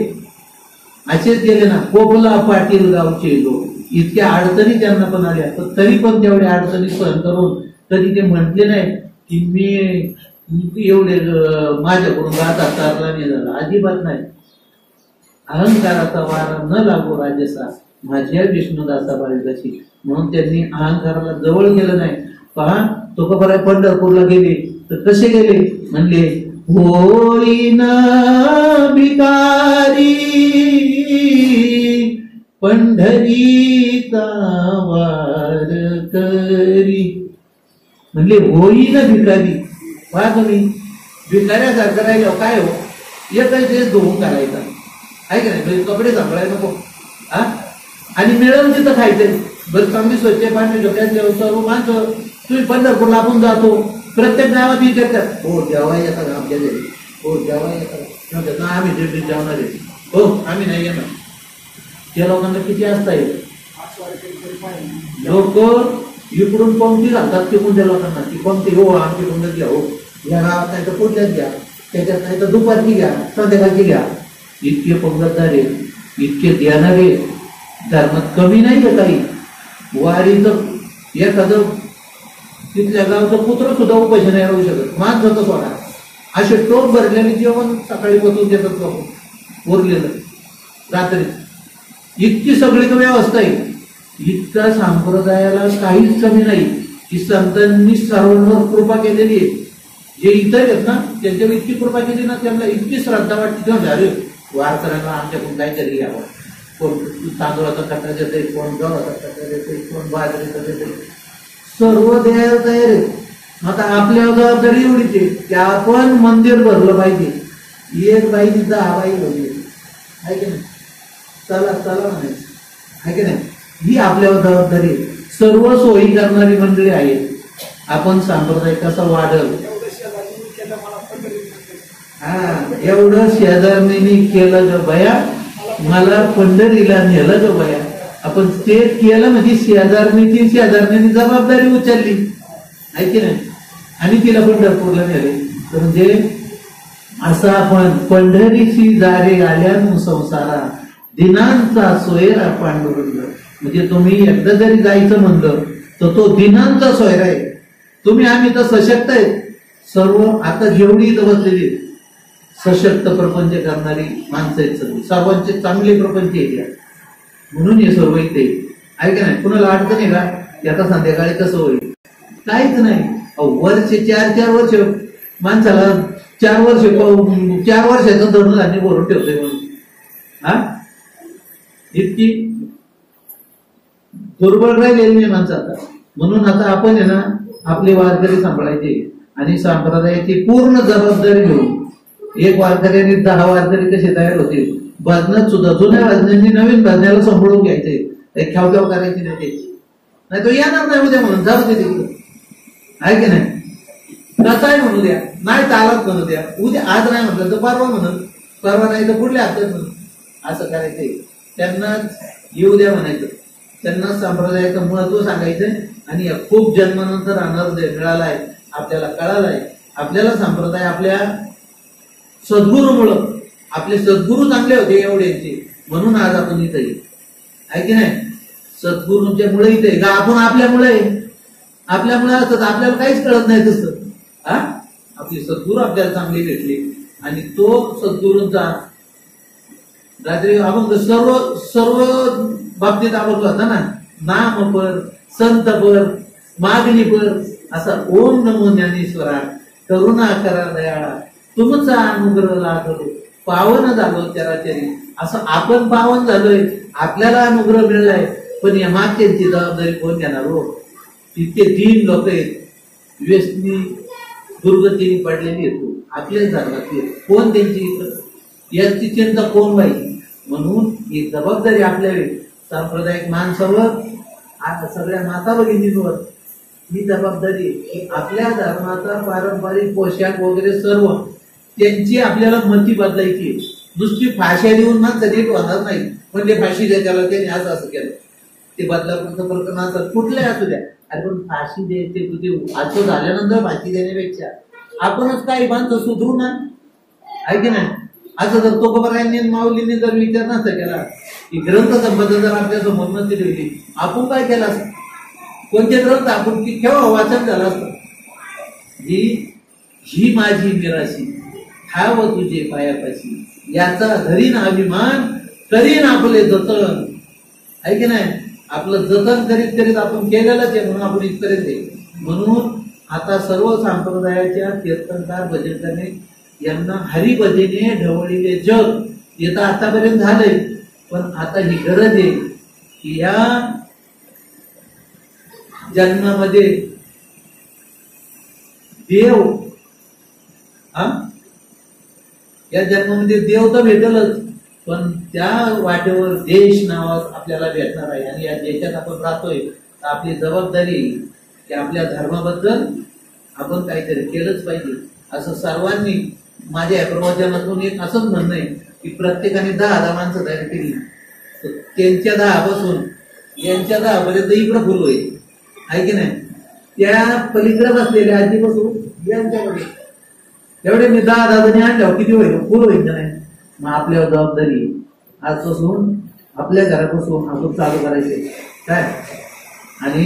असेच गेले ना, कोपला पाटील गावचे लोक. इतक्या अडचणी त्यांना पण आल्या, पण तरी पण तेवढ्या अडचणी सहन करून कधी ते म्हटले नाही की मी एवढे माझ्याकडून गाता चालला नाही झाला. अजिबात नाही. अहंकाराचा वारा न लागो राजसा माझ्या विष्णुदासा बाळगाची. म्हणून त्यांनी अहंकाराला जवळ गेलं नाही. पहा, तुकोबराय पंढरपूरला गेले तर कसे गेले म्हणले, होईना भिकारी पंढरीचा वार करी. म्हणले होईना भिकारी. पहा तुम्ही, भिकाऱ्यासारखं राहिलं काय हो, एकच दिवस धुवून करायचा आहे का नाही, म्हणजे कपडे सांभाळायला नको. हा, आणि मिळवून तिथं खायचंय. बरं, चांगली स्वच्छ पाणी डोक्यात सर्व माणसं. तुम्ही पंढरपूरला आपण जातो, प्रत्येक गावात विचारतात, हो जेव्हा येतात आमच्या घरी, हो जेव्हा येतात ना, आम्ही दिवशी जेवणार आहे, हो आम्ही नाही येणार. त्या लोकांना किती असता येईल. लोक इकडून पंक्ती घालतात तिकडून त्या लोकांना, ती पंक्ती हो आमची कोणत्याच घ्या, हो या गावात नाही तर पुढल्याच घ्या, त्याच्यात नाही तर दुपारची घ्या, संध्याकाळची घ्या. इतके पंगतदार आहे, इतके देणारे, धर्मात कमी नाही आहे काही. वारीचं एखादं तिथल्या गावचं पुत्र सुद्धा उपाशी नाही राहू शकत. माणसं तर सोडा, असे टोप भरलेले जेवण सकाळी बसून देतात लोक उरलेलं रात्री. इतकी सगळी व्यवस्था आहे. इतका संप्रदायाला काहीच कमी नाही की संतांनी सर्वांवर कृपा केलेली आहे. जे इतर आहेत ना त्यांच्यावर इतकी कृपा केली ना, त्यांना इतकी श्रद्धा वाटते तेव्हा अरे वारकऱ्यांना आमच्याकडून काहीतरी घ्यावं. कोण तांदूळाचा कट्टा देते, कोण गव्हाचा कट्टा देते, कोण बाजरीचा देते, सर्व द्यायला तयार आहे. आता आपल्या जबाबदारी एवढीच आहे की आपण मंदिर भरलं पाहिजे. एक बाई 10 बाई होती, आहे की नाही, चला चला म्हणायचं, आहे की नाही. ही आपल्यावर जबाबदारी आहे. सर्व सोयी करणारी मंडळी आहेत. आपण संप्रदाय कसा वाढल, हा एवढं शेजारणीने केलं ग बया, मला पंढरीला नेलं ग बया. आपण ते केलं म्हणजे शेजारणीने जबाबदारी उचलली, आहे की नाही, आणि तिला पंढरपूरला नेले. तर म्हणजे असं आपण पंढरीची दारे आल्यानु संसारा दिनांचा सोयरा पांडुरंग. म्हणजे तुम्ही एकदा जरी जायचं म्हणलं तर तो दिनांचा सोयरा आहे. तुम्ही आम्ही तर सशक्त आहेत सर्व. आता जेवढी इथं बसलेली सशक्त प्रपंच करणारी माणसं आहेत सर्व, सर्वांचे चांगले प्रपंच येते. म्हणून हे सर्व इथे आहे का नाही. कुणाला अडचण आहे का आता संध्याकाळी कसं होईल, काहीच नाही. वर्ष 4 वर्ष माणसाला 4 वर्षाचं धरून धान्य भरून ठेवतोय म्हणून. हा, इतकी दुर्बळ राहिलेली नाही माणसं आता. म्हणून आता आपण आहे ना आपले वारकरी सांभाळायचे आणि संप्रदायाची पूर्ण जबाबदारी घेऊन. एक वारकऱ्याने 10 वारकरी कसे तयार होते. भजनात सुद्धा जुन्या भजनांनी नवीन भजनाला सांभाळून घ्यायचे, ख्याव करायची नाही त्याची, नाही तो येणार नाही उद्या म्हणून जाऊ दे तिकडं, आहे की नाही. कसाय म्हणू द्या, नाही चालत म्हणू द्या, उद्या आज नाही म्हटलं तर परवा म्हणून, परवा नाही तर पुढल्या हप्त्यात म्हणून. असं करायचंय. त्यांना येऊ द्या म्हणायचं, त्यांना संप्रदायाचं महत्व सांगायचंय. आणि खूप जन्मानंतर आनंद मिळालाय, आपल्याला कळालाय. आपल्याला संप्रदाय आपल्या सद्गुरूमुळं, आपले सद्गुरू चांगले होते एवढ्यांचे, म्हणून आज आपण इथे आहे की नाही. सद्गुरूंच्या मुळे इथे का आपण आपल्यामुळे असतात, आपल्याला काहीच कळत नाही तसं. हा, आपले सद्गुरू आपल्याला चांगले भेटले आणि तो सद्गुरूंचा रात्री आपण सर्व बाबतीत आपण होता ना, नामपर, संतपर, मागणीपर, असा ओम नमो ज्ञानेश्वरा करुणा करा दयाळा तुमचा अनुग्रह लाभलो पावन झालो चराचरी. असं आपण पावन झालोय, आपल्याला अनुग्रह मिळलाय, पण या मागच्यांची जबाबदारी कोण घेणार हो. इतके 3 लोक आहेत, व्यसनी दुर्गतीने पडलेली येतो आपल्याच धर्मातली, कोण त्यांची याची चिंता कोण पाहिजे. म्हणून ही जबाबदारी आपल्या सांप्रदायिक माणसावर, सगळ्या माता भगिनींवर ही जबाबदारी की आपल्या धर्माचा पारंपरिक पोशाख वगैरे सर्व त्यांची आपल्याला मती बदलायची. नुसती फाशी देऊन माणसं नीट होणार नाही. म्हणजे फाशी द्या त्याला, त्याने असं केलं, ते बदलापूरचं प्रकरण असं कुठलंही असू द्या. अरे पण फाशी द्यायचे तुझे असं झाल्यानंतर फाशी देण्यापेक्षा आपणच काही माणसं सुधरू ना, आहे की नाही. असं जर तुकोबारायांनी माऊलींनी जर विचार नसता केला की ग्रंथ संपदा जर आपल्या समोर नसती ठेवली, आपण काय केलं असतं. कोणते ग्रंथ आपण की केव्हा वाचन झालं असतं. ही माझी मिराशी ठाव तुझे पायापाशी, याचा धरीन अभिमान करीन आपले जतन, आहे की नाही. आपलं जतन करीत करीत आपण केलेलंच आहे म्हणून आपण इथपर्यंत आहे. म्हणून आता सर्व संप्रदायाच्या कीर्तनकार भजनकाने यांना हरिभजने ढवळलेले जग येतं आतापर्यंत झालंय. पण आता ही गरज आहे की या जन्मामध्ये देव, या जन्मामध्ये देव तर भेटलच, पण त्या वाटेवर देश नावात आपल्याला भेटणार आहे. आणि या देशात आपण राहतोय तर आपली जबाबदारी की आपल्या धर्माबद्दल आपण काहीतरी केलंच पाहिजे. असं सर्वांनी माझ्या या प्रवचनातून एक असंच म्हणणं आहे की प्रत्येकाने 10 माणसं तयार केली तर त्यांच्या 10 पासून यांच्या 10 पर्यंत इकडं फुल होईल, आहे की नाही. त्या पलीकडे बसलेल्या आजीपासून यांच्यामध्ये एवढे मी 10 जणी आणल्यावर किती होईल, फुल होईल का नाही. मग आपल्यावर जबाबदारी आजपासून आपल्या घरापासून आपण चालू करायचे काय. आणि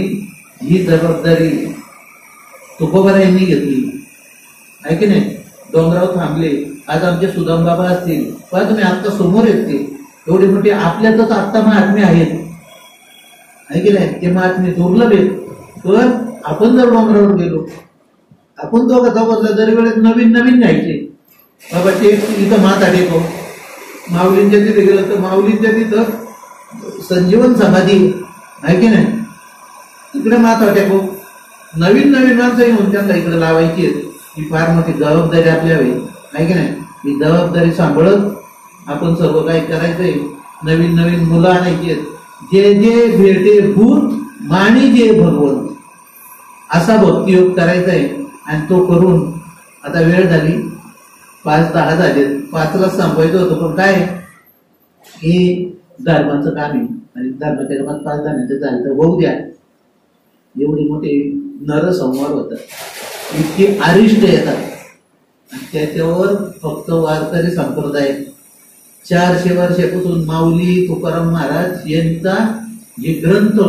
ही जबाबदारी तुकोबारायांनी घेतली, आहे की नाही. डोंगरावर थांबले. आज आमचे सुदाम बाबा असतील, पण तुम्ही आता समोर येते एवढे मोठे आपल्यातच आत्ता महात्मे आहेत, आहे की नाही. ते महात्मे दुर्लभ आहेत. पण आपण जर डोंगरावर गेलो, आपण दोघांचा दरवेळेस नवीन नवीन घ्यायचे. बाबा ते इथं माथा टेको, माऊलींच्या तिथे गेलं तर माऊलींच्या तिथं संजीवन समाधी, आहे की नाही. तिकडे माथा टेको. नवीन नवीन माणसं येऊन त्यांना इकडे लावायची आहेत. ही फार मोठी जबाबदारी आपल्यावर आहे की नाही. ही जबाबदारी सांभाळत आपण सर्व काही करायचंय. नवीन नवीन मुलं आणायची आहेत. जे जे भेटे भूत माणी जे भगवंत, असा भक्तियोग करायचा आहे. आणि तो करून आता वेळ झाली, 5-10 झाले, 5ला संपवायचं होतं. पण काय हे धर्माचं काम आहे आणि धर्माच्या कामात 5 जणांचं झालं तर होऊ द्या. एवढे मोठे नरसंवार होतात, इतके अरिष्ट येतात. आणि त्याच्यावर फक्त वारकरी संप्रदाय 400 वर्षापासून माऊली तुकाराम महाराज यांचा हे ग्रंथ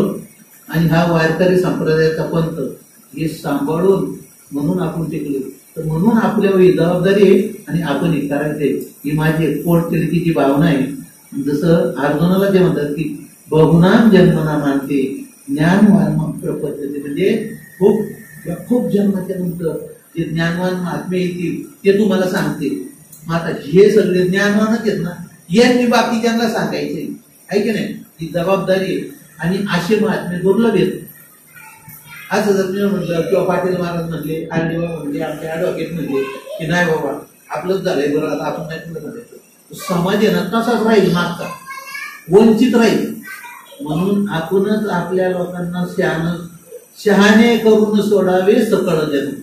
आणि हा वारकरी संप्रदायाचा पंथ हे सांभाळून म्हणून आपण टिकलो. तर म्हणून आपल्यावर ही जबाबदारी आहे आणि आपण हे करायचे. ही माझी पोटतिडकीची भावना आहे. जसं अर्जुनाला जे म्हणतात की बहुनाम जन्मना मानते ज्ञानवान प्रपंचते, म्हणजे खूप जन्माच्या नंतर जे ज्ञानवान महात्मे येतील ते तुम्हाला सांगते. मग आता हे सगळे ज्ञानवानच आहेत ना, यांनी बाकीच्यांना सांगायचे, आहे की नाही. ही जबाबदारी आहे. आणि असे महात्मे दुर्लभ आहेत. असं जर मी म्हटलं किंवा पाटील महाराज म्हणले, आरडीओ म्हणले, आपले ऍडव्होकेट म्हणले की नाही बाबा आपलंच झालंय बरं, आता आपण नाही तुला म्हणायचं, समाज आहे ना तसाच राहील, मागचा वंचित राहील. म्हणून आपणच आपल्या लोकांना शहाणे करून सोडावे सकळ जन्म.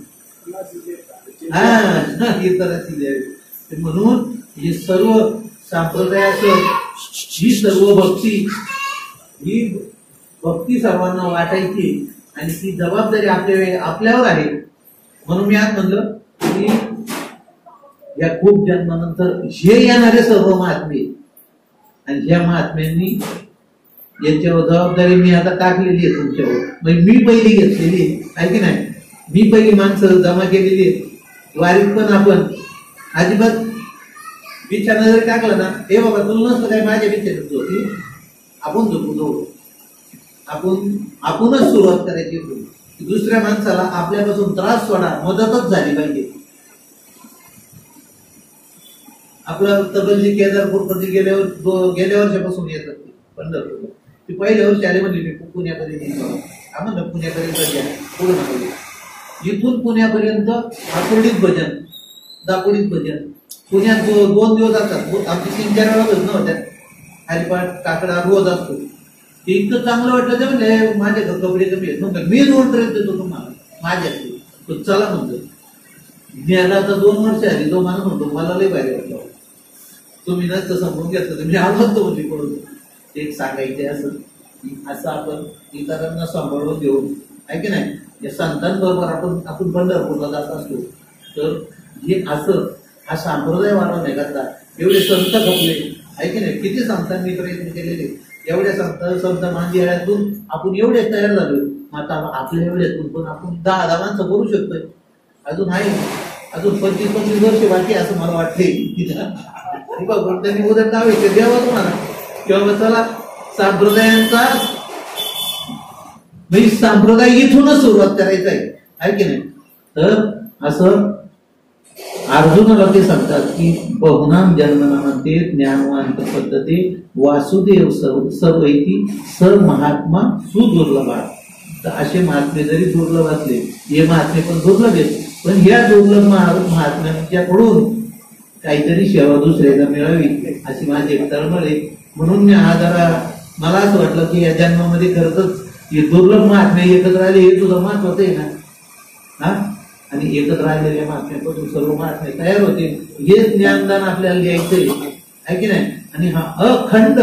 म्हणून हे सर्व संप्रदायाचं ही सर्व भक्ती सर्वांना वाटायची आणि ती जबाबदारी आपल्यावर आहे. म्हणून मी आज म्हणलं की या खूप जन्मानंतर हे येणारे सर्व महात्मे आणि ह्या महात्म्यांनी यांच्यावर जबाबदारी मी आता टाकलेली आहे तुमच्यावर. मग मी पहिली घेतलेली आहे की नाही. मी पहिली माणसं जमा केलेली आहे. वारीत पण आपण अजिबात विचार जरी टाकला ना, हे बाबा तुला नसतं काय माझ्या विचारात होती, आपण झोपू आपणच सुरुवात करायची. दुसऱ्या माणसाला आपल्यापासून त्रास सोडा, मदतच झाली पाहिजे. आपलं तबलजी केदारपूरमध्ये गेल्या वर्षापासून येतात पंढरपूरला. ते पहिल्या वर्षी आले म्हणजे मी पुण्यापर्यंत आम्हाला पुण्यापर्यंत घ्या पूर्ण. इथून पुण्यापर्यंत आकुर्डीत भजन, दापोडीत भजन. पुण्यात 2 दिवस असतात. आमची 3-4 वेळा भजन होत्या. हरिपाठ काकडा रोज असतो. ते इतकं चांगलं वाटलं ते म्हणजे माझे कपडे कमी आहेत मग मीच उलट देतो तुम्हाला माझ्या तो चला म्हणतो ज्ञाना आता 2 वर्ष आली तो माणूस म्हणतो मला लय भारी वाटलं तुम्ही नसतं समजून घेतलं तर मी आवडतो म्हणजे पडून ते सांगायचे असं आपण इतरांना सांभाळून घेऊन आहे की नाही या संतांबरोबर आपण पंढरपूरला जात असतो तर हे असं हा संप्रदाय वाढवण्याकरता एवढे संत खपले आहे की नाही किती संतांनी प्रयत्न केलेले एवढ्या संत मांदियाळ्यातून आपण एवढे तयार झालो आता आपल्या एवढ्यातून पण आपण 10 माणसं करू शकतोय अजून आहे अजून 25 वर्ष बाकी असं मला वाटते त्यांनी उद्या नाव येते द्यावं तुम्हाला किंवा चला संप्रदायांचा म्हणजे संप्रदाय इथूनच सुरुवात करायचा आहे की नाही तर असं अर्जुनाला ते सांगतात की बहुनाम जन्मनामध्ये ज्ञानवान पद्धती वासुदेव सर्वैती स महात्मा सुदुर्लभा तर असे महात्मे जरी दुर्लभ असले हे महात्मे पण दुर्लभ आहेत पण ह्या दुर्लभ महात्म्यांच्याकडून काहीतरी सेवा दुसऱ्याला मिळावी अशी माझी एक तळमळ आहे म्हणून मी हा जरा मला असं वाटलं की या जन्मामध्ये खरंच हे दुर्लभ महात्मे एकत्र राहिले हे तुझं महत्वाचं आहे ना हा आणि एकत्र राहिलेल्या महात्म्यापासून सर्व महात्मे तयार होतील हे ज्ञानदान आपल्याला द्यायचंय आहे की नाही आणि हा अखंड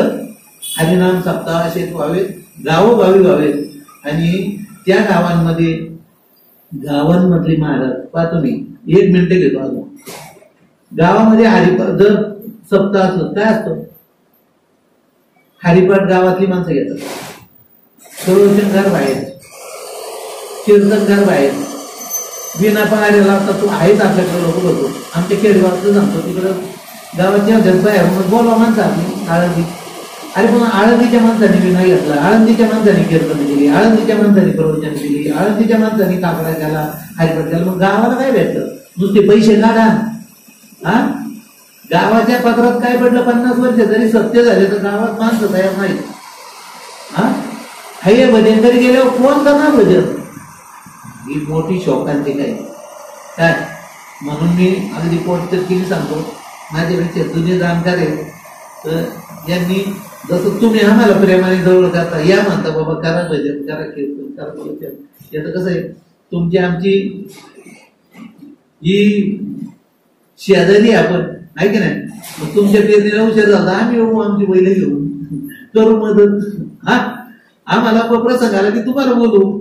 हरिनाम सप्ताह असे व्हावेत गावोगावी व्हावेत आणि त्या गावांमधले महाराज पहा तुम्ही 1 मिनिट घेतो अजून गावामध्ये हरिपाठ जर सप्ताह असलं काय असतं हरिपाठ गावातली माणसं घेतात प्रवचनकार बाहेर कीर्तनकार बाहेर विना पगारी लावतात तो आहेच आपल्याकडे लोक होतो आमच्या खेडेगावात सांगतो तिकडं गावाच्या बाहेर बोलवा माणसं आपली आळंदी अरे पण आळंदीच्या माणसाने विना घेतला आळंदीच्या माणसाने कीर्तन केली आळंदीच्या माणसाने प्रवचन केली आळंदीच्या माणसाने काकडा केला हरिपाठ केला मग गावाला काय भेटलं नुसते पैसे काढा हा गावाच्या पत्रात काय पडलं 50 वर्ष जरी सत्य झाले तर गावात माणसं तयार नाही हा हे भजन तरी गेल्यावर कोण करणार भजन ही मोठी शोकांती काय म्हणून मी अगदी पोटच केली सांगतो माझ्यापेक्षा जुने जाणकार आहे तर यांनी जसं तुम्ही आम्हाला प्रेमाने जवळ करता या म्हणता बाबा करा भजन करा कीर्तन करा प्रवचन याचं कसं आहे तुमची आमची ही शेजारी आपण आहे की नाही मग तुमच्या पेरणीला उशीर झाला आम्ही येऊ आमची बैल घेऊन करू मदत हा आम्हाला प्रसंग आला की तुम्हाला बोलू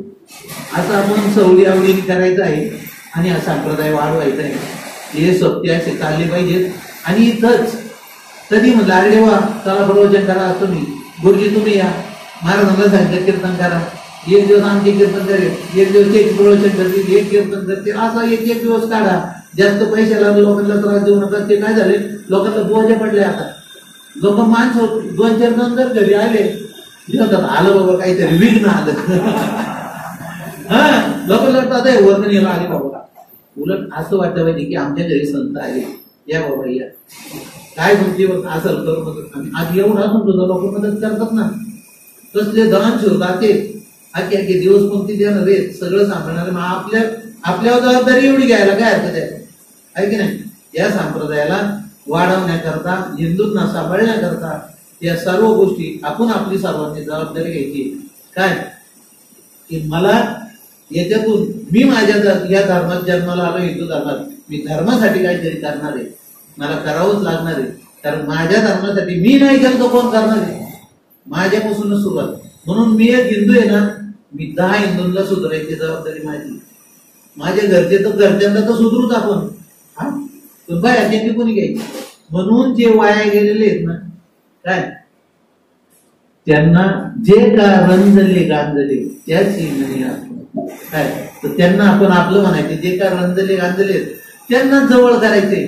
असं आपण सवडी आवडीने करायचं आहे आणि हा संप्रदाय वाढवायचा आहे हे सत्य असे चालले पाहिजेत आणि इथंच कधी म्हणलं अरे वा चला प्रवचन करा तुम्ही गुरुजी तुम्ही या महाराजांना सांगितलं कीर्तन करा 1 दिवस आमचे कीर्तन करेल 1 दिवस एक प्रवचन करतील 1 कीर्तन करतील असा 1 दिवस काढा जास्त पैसे लागले लोकांना त्रास देऊ नका ते काय झाले लोकांना बोजे पडले आता लोक माणसं 2-4 जण जर घरी आले आलं बाबा काहीतरी विघ्न आलं हा लोक आता वर्णनीला आले बाबा उलट असं वाटलं पाहिजे की आमच्या घरी संत आले या बाबा या काय म्हणते असं करू आज एवढा तुझं लोक मदत करतात ना कसले दान शिवतात ते आखे दिवस कोणती देणार रे सगळं सांभाळणार मग आपल्यावर जबाबदारी एवढी घ्यायला काय हरकत आहे की नाही या संप्रदायाला वाढवण्याकरता हिंदूंना सांभाळण्याकरता या सर्व गोष्टी आपण आपली सर्वांनी जबाबदारी घ्यायची काय की मला याच्यातून मी माझ्या या धर्मात जन्माला आलो हिंदू धर्मात मी धर्मासाठी काहीतरी करणार आहे मला करावंच लागणार आहे कारण माझ्या धर्मासाठी मी नाही केलं तर कोण करणार आहे माझ्यापासूनच सुरुवात म्हणून मी एक हिंदू आहे ना मी 10 हिंदूंना सुधारायची जबाबदारी माझ्या घरच्यांना तर सुधरूच आपण हा पण बाहेरच्यांनी कोणी घ्यायची म्हणून जे वाया गेलेले आहेत ना काय त्यांना जे का रंजले गांजले त्याच काय तर त्यांना आपण आपलं म्हणायचे जे का रंजले गांजले त्यांना जवळ करायचे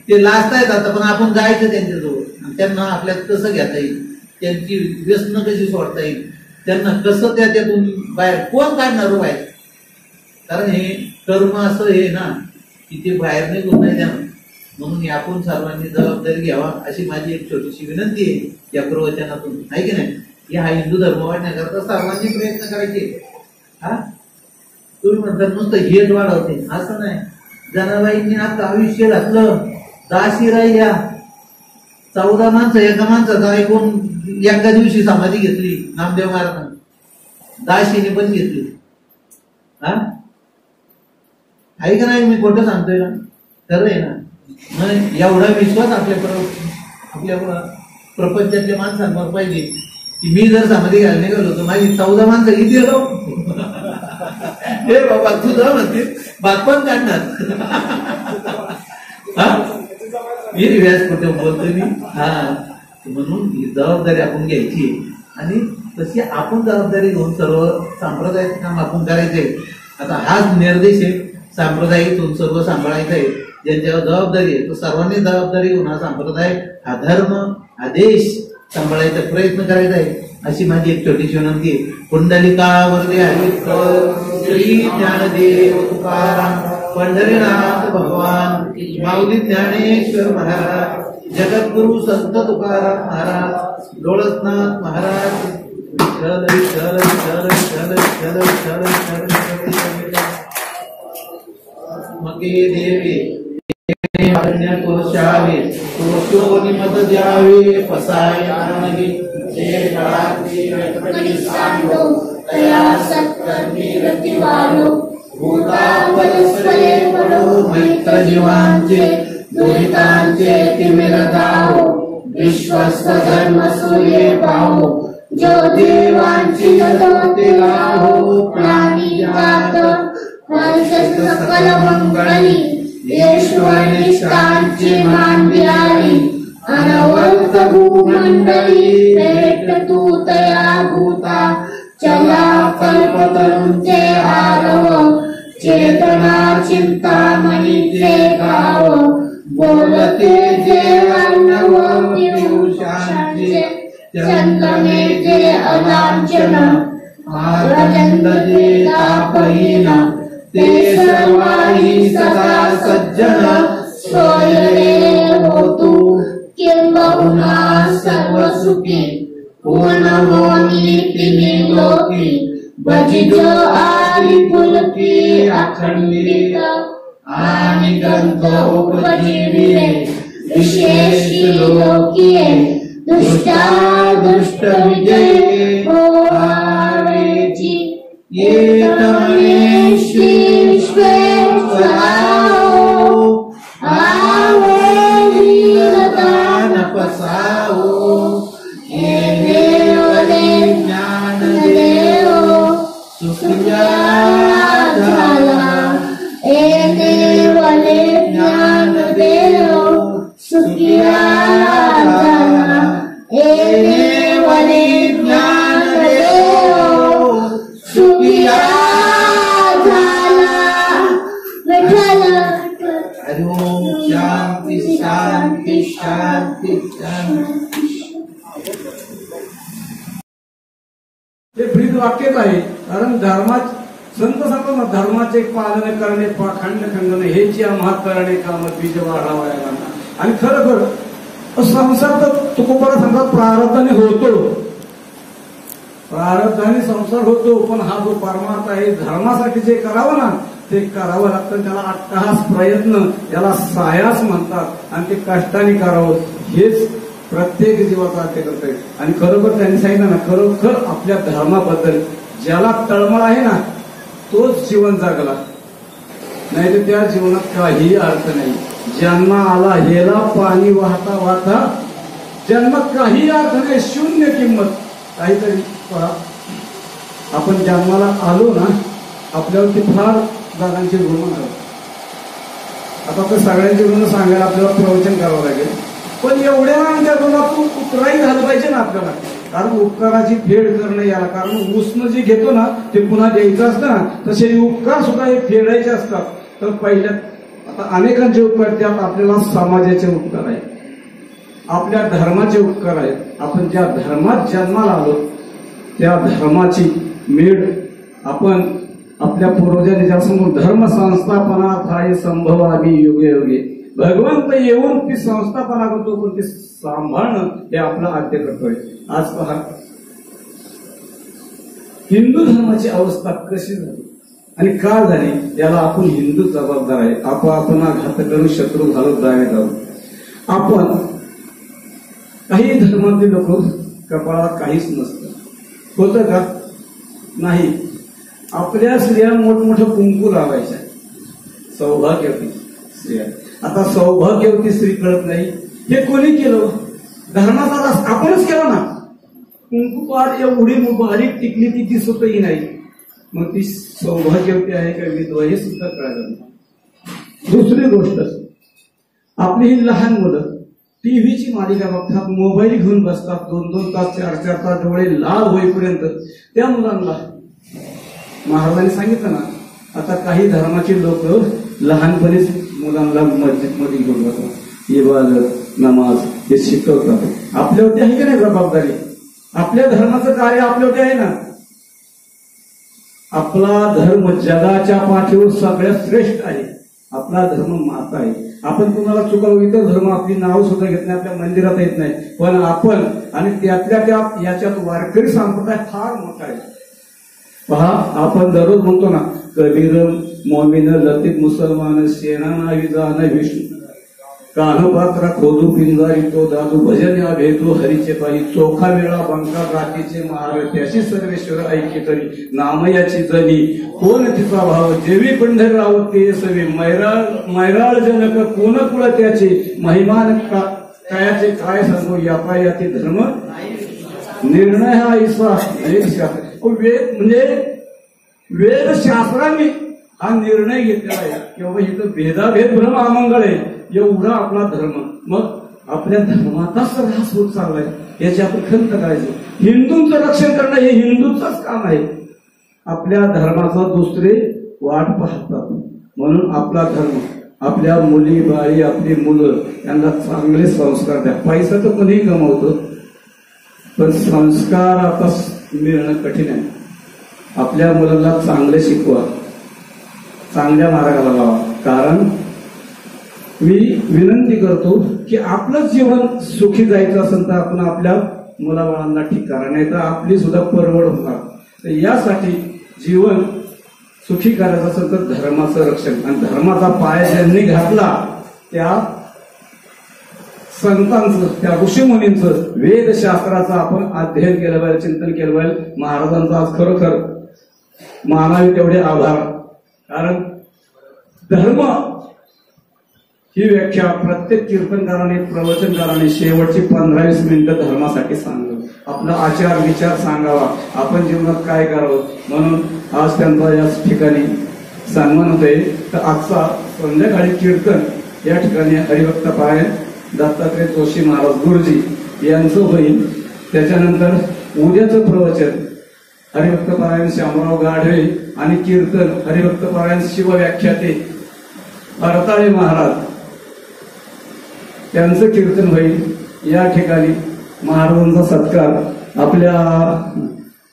ते लाजतायत आता पण आपण जायचं त्यांच्याजवळ त्यांना आपल्यात कसं घेता येईल त्यांची व्यसनं कशी सोडता येईल त्यांना कसं त्यातून बाहेर कोण काढणार बाहेर कारण हे कर्म असं हे ना की ते बाहेर निघून नाही जाणार म्हणून आपण सर्वांनी जबाबदारी घ्यावा अशी माझी एक छोटीशी विनंती आहे या प्रवचनातून आहे की नाही हा हिंदू धर्म वाढण्याकरता सर्वांनी प्रयत्न करायचे हा तुम्ही म्हणतात नुसतं हेच वाढवते असं नाही जनाबाईंनी आता आयुष्य घातलं दासी राहिल्या 14 माणसं एका माणसाचा ऐकून एका दिवशी समाधी घेतली नामदेव महाराजांनी, दाशीने पण घेतली. हा आहे का नाही? मी खोटं सांगतोय ना? खरं आहे ना? मग एवढा विश्वास आपल्या प्रपंचातल्या माणसांवर पाहिजे की मी जर समाधी घ्यायला निघालो तर माझी 14 माणसं किती राहू. हे बाबा तुझं म्हणते बातपण काढणार. मी व्यास कुठे बोलतोय मी. हा म्हणून ही जबाबदारी आपण घ्यायची आणि तशी आपण जबाबदारी घेऊन सर्व सांप्रदायिक काम आपण करायचंय. आता हाच निर्देश आहे सांप्रदायिकून सर्व सांभाळायचं आहे. ज्यांच्यावर जबाबदारी आहे तो सर्वांनी जबाबदारी घेऊन हा संप्रदाय, हा धर्म, हा देश सांभाळायचा प्रयत्न करायचा आहे, अशी माझी एक छोटीशी विनंती आहे. पुंडलिका वरदे हरिविठ्ठल श्री ज्ञानदेव तुकाराम पंढरीनाथ भगवान माऊली ज्ञानेश्वर महाराज जगद्गुरु संत तुकाराम महाराज डोळसनाथ महाराज विठ्ठल विठ्ठल विठ्ठल विठ्ठल विठ्ठल विठ्ठल विठ्ठल मगे देवे कोशावे कोशोनी मत द्यावे पसाय नानगे जे काळाची सांडो तया सत्कर्मी रतिवालो भूता परस्परे पडो मैत्र जीवांचे दुरितांचे तिमिर जाओ विश्वस्त धर्म सूर्ये पाहो जो देवांची जगते लाहो प्राणी जात सकल मंगली ईश्वरिष्ठांची मांडियारी अनवरत भूमंडळी भेट तू तया भूता चला कल्पतरूंचे आरव चेतना चिंतामणीचे गाव बोलते जे अर्णव पियुषांचे चंदने जे अलांछन आनंद जे तापहीन ते सर्वाही सदा सज्जन सोयरे होतु किंबहुना सर्व सुखी पूर्ण होनी तिन्ही लोकी भजिज आदि पुलकी अखंडित आणि ग्रंथोपजीविये विशेष लोकीये दुष्टा दुष्ट विजय होवेची ये श्री विश्वेश्वराओ आवे लीलदान पसाओ हे देवले ज्ञान देव सुखिया झाला हे देवले ज्ञान देव सुखिया झाला हे देवले ज्ञान देव सुखिया हरिओम शांति शांति शांति शांति. हे ब्रीद वाक्यच आहे. कारण संत सांगतो धर्माचे पालन करणे पाखंड खंडने हेची आम्हा करणे काम बीज वाढावायला. आणि खरोखर संसार तर तुकोबाला सांगतात प्रारब्धाने होतो, प्रारब्धाने संसार होतो. पण हा जो परमार्थ आहे धर्मासाठी जे करावं ना ते करावं लागतं. त्याला अट्टहास प्रयत्न, त्याला सायास म्हणतात आणि ते कष्टाने करावं. हेच प्रत्येक जीवाचा अर्थ करतोय. आणि खरोखर त्यांनी सांगितलं ना, खरोखर आपल्या धर्माबद्दल ज्याला तळमळ आहे ना तोच जीवन जगला, नाही तर त्या जीवनात काही अर्थ नाही. जन्म आला हेला पाणी वाहता वाहता जन्मात काही अर्थ नाही, शून्य किंमत. काहीतरी पहा, आपण जन्माला आलो ना आपल्यावरती फार जणांची ऋण आहे. आता तर सगळ्यांची ऋण सांगायला आपल्याला प्रवचन करावं लागेल. पण एवढ्या त्या ऋणातून उतराई झालं पाहिजे ना आपल्याला. कारण उपकाराची फेड करणं याला, कारण उसनं जे घेतो ना ते पुन्हा द्यायचं असतं ना, तसे उपकार सुद्धा हे फेडायचे असतात. तर पहिल्या आता अनेकांचे उपकार, त्यात आपल्याला समाजाचे उपकार आहेत, आपल्या धर्माचे उपकार आहेत. आपण ज्या धर्मात जन्माला आलो त्या धर्माची मेढ आपण आपल्या पूर्वजांनी ज्यासमोर धर्म संस्थापनार्थाय संभवामी योगे योगे, भगवंत येऊन ती संस्थापना करतो पण ती सांभाळणं हे आपलं आद्य करतोय. आज पहा हिंदू धर्माची अवस्था कशी झाली आणि का झाली याला आपण हिंदू जबाबदार आहे. आपण घात करून शत्रू घालत जाण्यात आहोत. आपण काही धर्मातले लोक कपाळात काहीच नसतं. होतं का? नाही. आपल्या स्त्रिया मोठमोठं कुंकू लावायच्या, सौभाग्यवती स्त्रिया. आता सौभाग्यवती स्त्री कळत नाही, हे कोणी केलं? धर्माचा दास आपणच केला ना. कुंकू पार एवढी बारीक टिकली ती दिसतही नाही, मग ती सौभाग्यवती आहे का विधवा हे सुद्धा कळलं नाही. दुसरी गोष्ट, आपली ही लहान मुलं टीव्हीची मालिका बघतात, मोबाईल घेऊन बसतात, 2-2 तास 4-4 तास डोळे लाल होईपर्यंत. त्या मुलांना महाराजांनी सांगितलं ना, आता काही धर्माचे लोक लहानपणीच मुलांना मस्जिदमध्ये घेऊन बसतात, इबादत नमाज हे शिकवतात. आपल्यावरती आहे का नाही जबाबदारी? आपल्या धर्माचं कार्य आपल्यावरती आहे ना. आपला धर्म जगाच्या पाठीवर सगळ्यात श्रेष्ठ आहे. आपला धर्म माता आहे. आपण कुणाला चुकवू, इतर धर्म आपली नाव सुद्धा घेत नाही, आपल्या मंदिरात येत नाही, पण आपण आणि त्यातल्या त्या याच्यात वारकरी संप्रदाय फार मोठा आहे. पहा, आपण दररोज म्हणतो ना, कबीर मोमीन लतीत मुसलमान सेना नावी जाण विष्णू कानपात्रा खोदू पिंजारी तो दादू भजन या भेटू हरीचे पायी चोखा वेळा बंका रातीचे महाराज त्याची सर्वेश्वर ऐकी तरी नामयाची जनी कोण तिचा भाव जेवी पंढर रावत ते सवी मैराळ जनक कोण कुळ त्याचे महिमान कायाचे काय सांगू यापायाती धर्म निर्णय हा ईसा वेद म्हणजे वेदशास्त्रांनी हा निर्णय घेतलेला आहे किंवा इथं भेदाभेद भ्रम अमंगळ आहे एवढा आपला धर्म. मग आपल्या धर्माचाच ऱ्हास होत चाललाय, याची आपण खंत करायची. हिंदूंचं रक्षण करणं हे हिंदूंचंच काम आहे. आपल्या धर्माचं दुसरे वाट पाहतात, म्हणून आपला धर्म आपल्या मुली बाळी आपली मुलं यांना चांगले संस्कार द्या. पैसा तर कोणीही कमवतो, पण संस्कार आता मिळणं कठीण आहे. आपल्या मुलांना चांगले शिकवा, चांगल्या मार्गाला लावा. कारण मी विनंती करतो की आपलं जीवन सुखी जायचं असेल तर आपण आपल्या मुलाबाळांना ठीक करा, नाही तर आपली सुद्धा परवड होणार. तर यासाठी जीवन सुखी करायचं असेल तर धर्माचं रक्षण, आणि धर्माचा पाय ज्यांनी घातला त्या संतांचं त्या ऋषीमुनींचं वेदशास्त्राचं आपण अध्ययन केलं पाहिजे, चिंतन केलं पाहिजे. महाराजांचा आज खरोखर मानावे तेवढे आभार. कारण धर्म ही व्याख्या प्रत्येक कीर्तनकाराने प्रवचनकाराने शेवटची 15-20 मिनिटं धर्मासाठी सांगलं. आपला आचार विचार सांगावा, आपण जीवनात काय करावं, म्हणून आज त्यांचा याच ठिकाणी सन्मान होतोय. तर आजचा संध्याकाळी कीर्तन या ठिकाणी हरिभक्त पारायण दत्तात्रय जोशी महाराज गुरुजी यांचं होईल. त्याच्यानंतर उद्याचं प्रवचन हरिभक्त पारायण श्यामराव गाढवे आणि कीर्तन हरिभक्त पारायण शिवव्याख्याते भरताळे महाराज त्यांचं कीर्तन होईल. या ठिकाणी महाराजांचा सत्कार आपल्या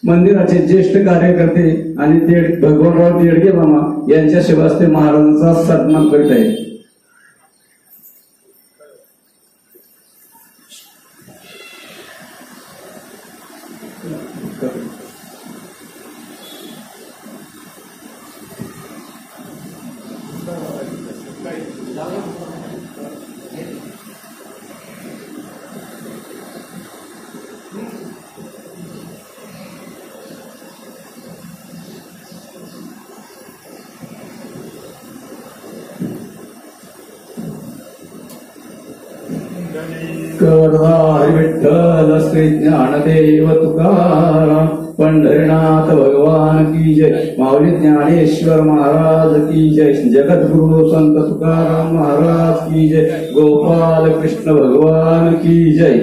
मंदिराचे ज्येष्ठ कार्यकर्ते आणि भगवानराव देडगे मामा यांच्या शिवास्ते महाराजांचा सन्मान करीत आहे. हरि विठ्ठल श्री ज्ञानदेव तुकाराम पंढरीनाथ भगवान की जय. माऊली ज्ञानेश्वर महाराज की जय. जगद्गुरु संत तुकाराम महाराज की जय. गोपाल कृष्ण भगवान की जय.